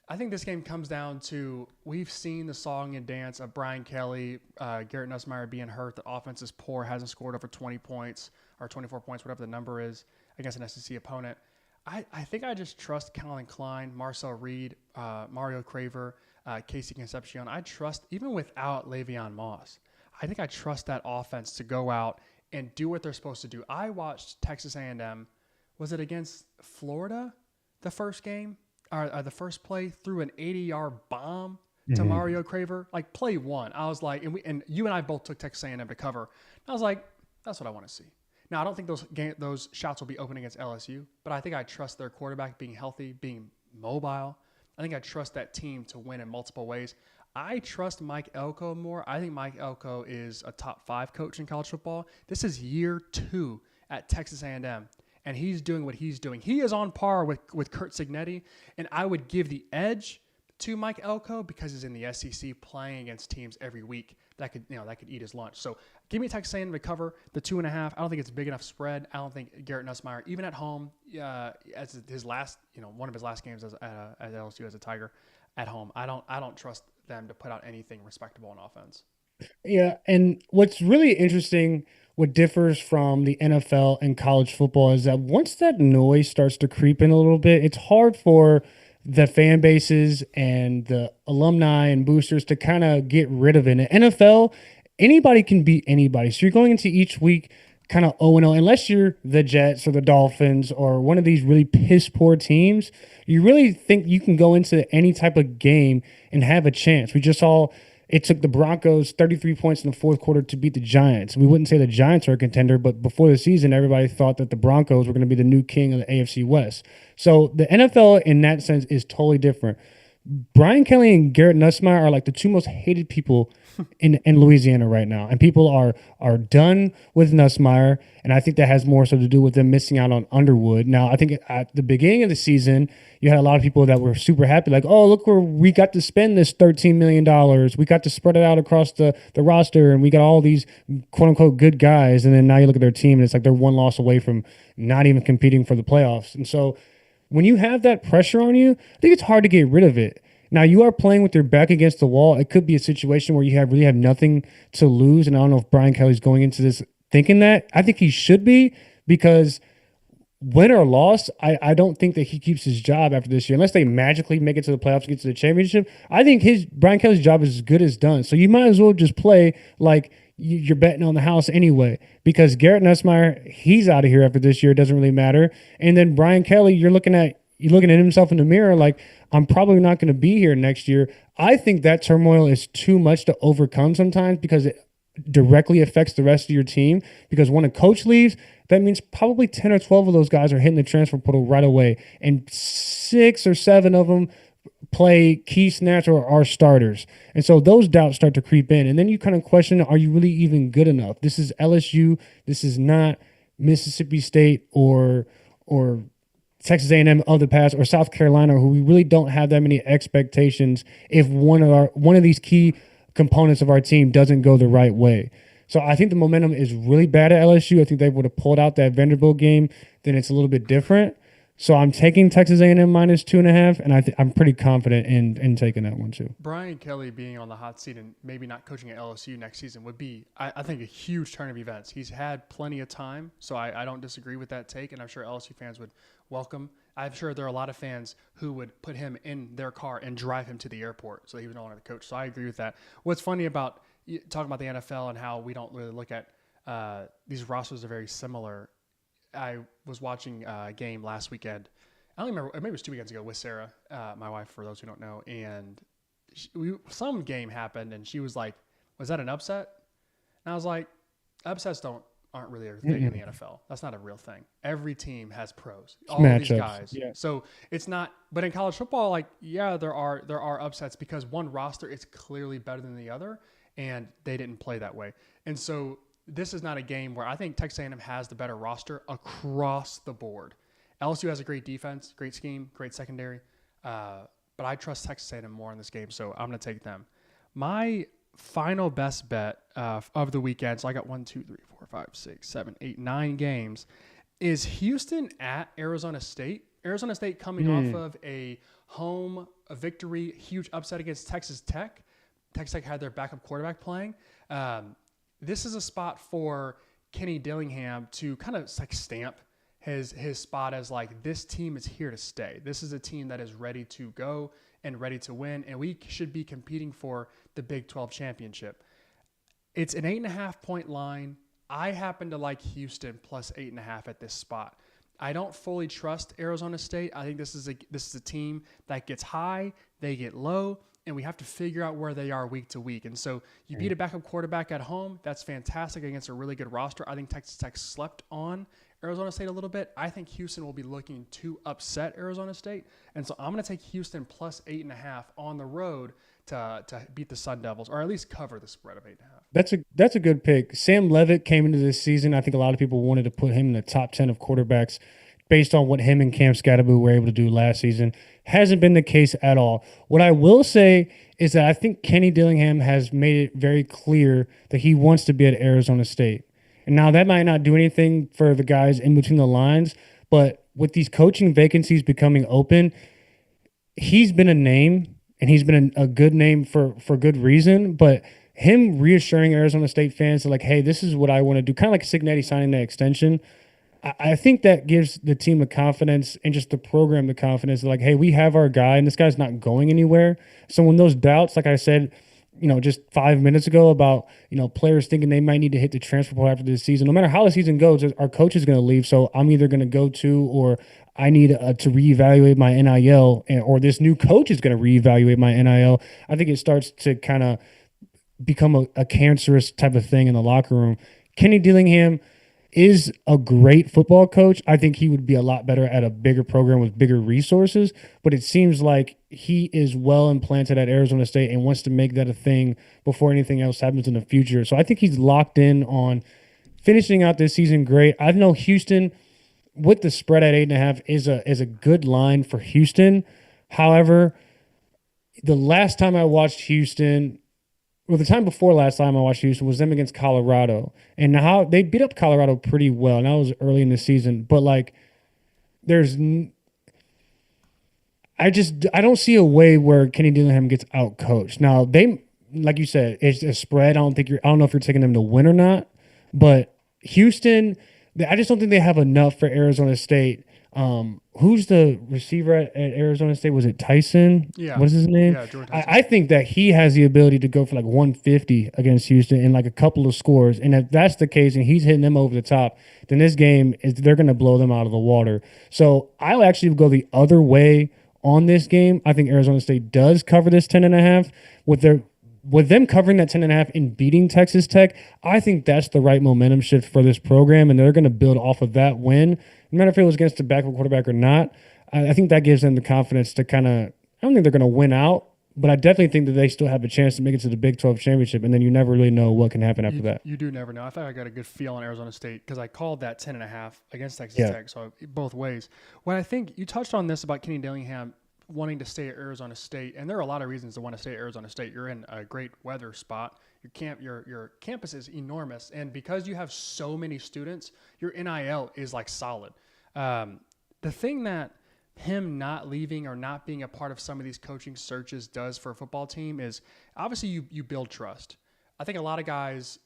I think this game comes down to we've seen the song and dance of Brian Kelly, Garrett Nussmeier being hurt. The offense is poor, hasn't scored over 20 points or 24 points, whatever the number is, against an SEC opponent. I think I just trust Colin Klein, Marcel Reed, Mario Craver, Casey Concepcion. I trust, even without Le'Veon Moss, I think I trust that offense to go out and do what they're supposed to do. I watched Texas A&M. Was it against Florida, the first game? Or the first play threw an 80-yard bomb to Mario Craver, like play one. I was like, and you and I both took Texas A&M to cover. And I was like, that's what I want to see. Now, I don't think those shots will be open against LSU, but I think I trust their quarterback being healthy, being mobile. I think I trust that team to win in multiple ways. I trust Mike Elko more. I think Mike Elko is a top 5 coach in college football. This is year 2 at Texas A&M. And he's doing what he's doing. He is on par with Kurt Signetti, and I would give the edge to Mike Elko because he's in the SEC playing against teams every week that could eat his lunch. So give me Texas A&M to cover the 2.5. I don't think it's a big enough spread. I don't think Garrett Nussmeier, even at home, as his last, one of his last games at LSU as a Tiger at home, I don't trust them to put out anything respectable on offense. Yeah, and what's really interesting, what differs from the NFL and college football is that once that noise starts to creep in a little bit, it's hard for the fan bases and the alumni and boosters to kind of get rid of it. In NFL, anybody can beat anybody. So you're going into each week kind of 0-0, unless you're the Jets or the Dolphins or one of these really piss poor teams. You really think you can go into any type of game and have a chance. We just saw it took the Broncos 33 points in the fourth quarter to beat the Giants. We wouldn't say the Giants are a contender, but before the season, everybody thought that the Broncos were going to be the new king of the AFC West. So the NFL in that sense is totally different. Brian Kelly and Garrett Nussmeier are like the two most hated people in Louisiana right now. And people are done with Nussmeier, and I think that has more so to do with them missing out on Underwood. Now, I think at the beginning of the season, you had a lot of people that were super happy, like, oh, look where we got to spend this $13 million. We got to spread it out across the roster, and we got all these quote-unquote good guys. And then now you look at their team, and it's like they're one loss away from not even competing for the playoffs. And so when you have that pressure on you, I think it's hard to get rid of it. Now, you are playing with your back against the wall. It could be a situation where you really have nothing to lose, and I don't know if Brian Kelly's going into this thinking that. I think he should be, because win or loss, I don't think that he keeps his job after this year unless they magically make it to the playoffs, get to the championship. I think his Brian Kelly's job is as good as done. So you might as well just play like you're betting on the house anyway, because Garrett Nussmeier, he's out of here after this year. It doesn't really matter. And then Brian Kelly, you're looking at himself in the mirror like, I'm probably not going to be here next year. I think that turmoil is too much to overcome sometimes because it directly affects the rest of your team. Because when a coach leaves, that means probably 10 or 12 of those guys are hitting the transfer portal right away. And 6 or 7 of them play key snaps or are starters. And so those doubts start to creep in. And then you kind of question, are you really even good enough? This is LSU. This is not Mississippi State or Texas A&M of the past, or South Carolina, who we really don't have that many expectations if one of these key components of our team doesn't go the right way. So I think the momentum is really bad at LSU. I think they would have pulled out that Vanderbilt game, then it's a little bit different. So I'm taking Texas A&M -2.5, and I'm pretty confident in taking that one too. Brian Kelly being on the hot seat and maybe not coaching at LSU next season would be, I think, a huge turn of events. He's had plenty of time, so I don't disagree with that take, and I'm sure LSU fans would welcome. I'm sure there are a lot of fans who would put him in their car and drive him to the airport so he would no longer the coach. So I agree with that. What's funny about talking about the NFL and how we don't really look at these rosters are very similar. I was watching a game last weekend. I don't remember, maybe it was 2 weekends ago with Sarah, my wife, for those who don't know. And some game happened, and she was like, "Was that an upset?" And I was like, "Upsets aren't really a thing in the NFL. That's not a real thing. Every team has pros. All of these guys. Yeah. So it's not. But in college football, like, yeah, there are upsets because one roster is clearly better than the other, and they didn't play that way. And so this is not a game where I think Texas A&M has the better roster across the board. LSU has a great defense, great scheme, great secondary, but I trust Texas A&M more in this game, so I'm going to take them. My final best bet of the weekend, so I got 1, 2, 3, 4, 5, 6, 7, 8, 9 games, is Houston at Arizona State. Arizona State coming off of a victory, huge upset against Texas Tech. Texas Tech had their backup quarterback playing. This is a spot for Kenny Dillingham to kind of like stamp his spot as like, this team is here to stay. This is a team that is ready to go and ready to win, and we should be competing for the Big 12 championship. It's an 8.5-point line. I happen to like Houston plus 8.5 at this spot. I don't fully trust Arizona State. I think this is a team that gets high, they get low, and we have to figure out where they are week to week. And so you beat a backup quarterback at home. That's fantastic against a really good roster. I think Texas Tech slept on Arizona State a little bit. I think Houston will be looking to upset Arizona State. And so I'm going to take Houston plus 8.5 on the road to beat the Sun Devils, or at least cover the spread of 8.5. That's a good pick. Sam Levitt came into this season. I think a lot of people wanted to put him in the top 10 of quarterbacks based on what him and Cam Scatterbo were able to do last season. Hasn't been the case at all. What I will say is that I think Kenny Dillingham has made it very clear that he wants to be at Arizona State. And now that might not do anything for the guys in between the lines, but with these coaching vacancies becoming open, he's been a name, and he's been a good name for good reason. But him reassuring Arizona State fans that, like, hey, this is what I want to do, kind of like Signetti signing that extension, I think that gives the team the confidence and just the program the confidence that, like, hey, we have our guy, and this guy's not going anywhere. So when those doubts, like I said, just 5 minutes ago about, players thinking they might need to hit the transfer portal after this season, no matter how the season goes, our coach is going to leave. So I'm either going to go to, or I need to reevaluate my NIL, or this new coach is going to reevaluate my NIL. I think it starts to kind of become a cancerous type of thing in the locker room. Kenny Dillingham is a great football coach. I think he would be a lot better at a bigger program with bigger resources, but it seems like he is well implanted at Arizona State and wants to make that a thing before anything else happens in the future. So I think he's locked in on finishing out this season great. I know Houston with the spread at 8.5 is a good line for Houston. However, the last time I watched Houston, the time before last time I watched Houston was them against Colorado, and how they beat up Colorado pretty well. And that was early in the season, but like, I don't see a way where Kenny Dillingham gets out coached. Now they, like you said, it's a spread. I don't know if you're taking them to win or not, but Houston, I just don't think they have enough for Arizona State. Who's the receiver at Arizona State? Was it Tyson? Yeah, What is his name? yeah, Jordan I, Tyson. I think that he has the ability to go for like 150 against Houston in like a couple of scores. And if that's the case and he's hitting them over the top, then this game is they're going to blow them out of the water. So I'll actually go the other way on this game. I think Arizona State does cover this 10.5 with their with them covering that 10.5 and beating Texas Tech. I think that's the right momentum shift for this program, and they're going to build off of that win. No matter if it was against a backup quarterback or not, I think that gives them the confidence to kind of. I don't think they're going to win out, but I definitely think that they still have a chance to make it to the Big 12 championship, and then you never really know what can happen after that. You do never know. I thought I got a good feel on Arizona State because I called that 10.5 against Texas Yeah. Tech. So both ways. When I think you touched on this about Kenny Dillingham wanting to stay at Arizona State, and there are a lot of reasons to want to stay at Arizona State. You're in a great weather spot. Your campus is enormous, and because you have so many students, your NIL is like solid. The thing that him not leaving or not being a part of some of these coaching searches does for a football team is obviously you build trust. I think a lot of guys,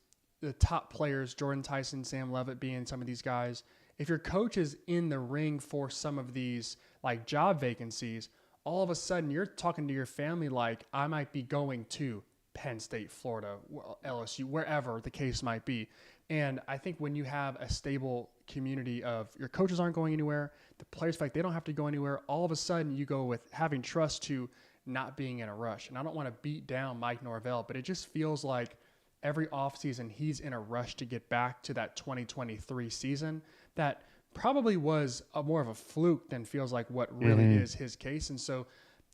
the top players, Jordan Tyson, Sam Levitt being some of these guys, if your coach is in the ring for some of these like job vacancies, all of a sudden you're talking to your family like I might be going to Penn State, Florida, LSU, wherever the case might be. And I think when you have a stable community of your coaches aren't going anywhere, the players feel like they don't have to go anywhere, all of a sudden you go with having trust to not being in a rush. And I don't want to beat down Mike Norvell, but it just feels like every offseason he's in a rush to get back to that 2023 season that probably was more of a fluke than feels like what really is his case. And so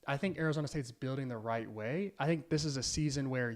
I think Arizona State's building the right way. I think this is a season where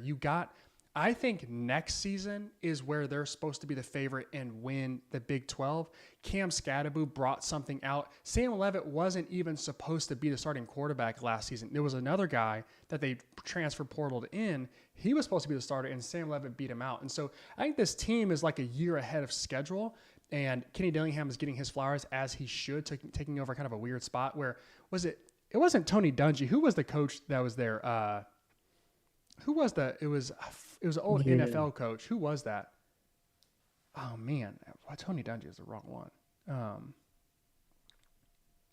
I think next season is where they're supposed to be the favorite and win the Big 12. Cam Scadaboo brought something out. Sam Levitt wasn't even supposed to be the starting quarterback last season. There was another guy that they transfer portaled in. He was supposed to be the starter, and Sam Levitt beat him out. And so I think this team is like a year ahead of schedule, and Kenny Dillingham is getting his flowers as he should, taking over kind of a weird spot where it wasn't Tony Dungy. Who was the coach that was there? Who was that? It was an old NFL coach. Who was that? Oh man, Tony Dungy is the wrong one.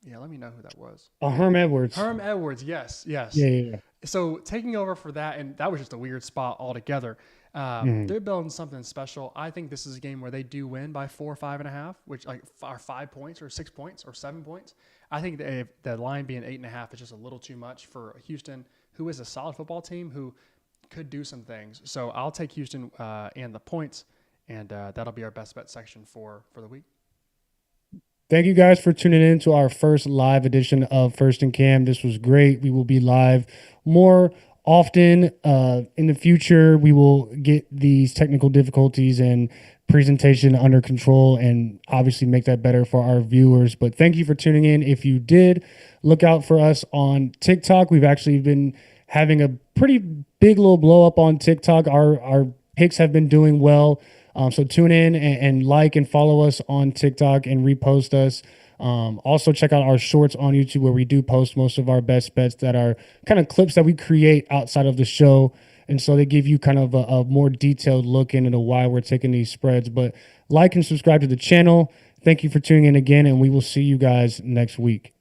Yeah, let me know who that was. Herm Edwards. Herm Edwards. Yes. Yeah. So taking over for that, and that was just a weird spot altogether. They're building something special. I think this is a game where they do win by 4 or 5.5, which like are 5 points or 6 points or 7 points. I think the line being 8.5 is just a little too much for Houston, who is a solid football team who could do some things. So I'll take Houston and the points, and that'll be our best bet section for the week. Thank you guys for tuning in to our first live edition of First and Cam. This was great. We will be live more often in the future. We will get these technical difficulties and presentation under control and obviously make that better for our viewers. But thank you for tuning in. If you did, look out for us on TikTok. We've actually been having a pretty big little blow up on TikTok. Our picks have been doing well. So tune in and like and follow us on TikTok and repost us. Also check out our shorts on YouTube where we do post most of our best bets that are kind of clips that we create outside of the show. And so they give you kind of a more detailed look into why we're taking these spreads. But like and subscribe to the channel. Thank you for tuning in again, and we will see you guys next week.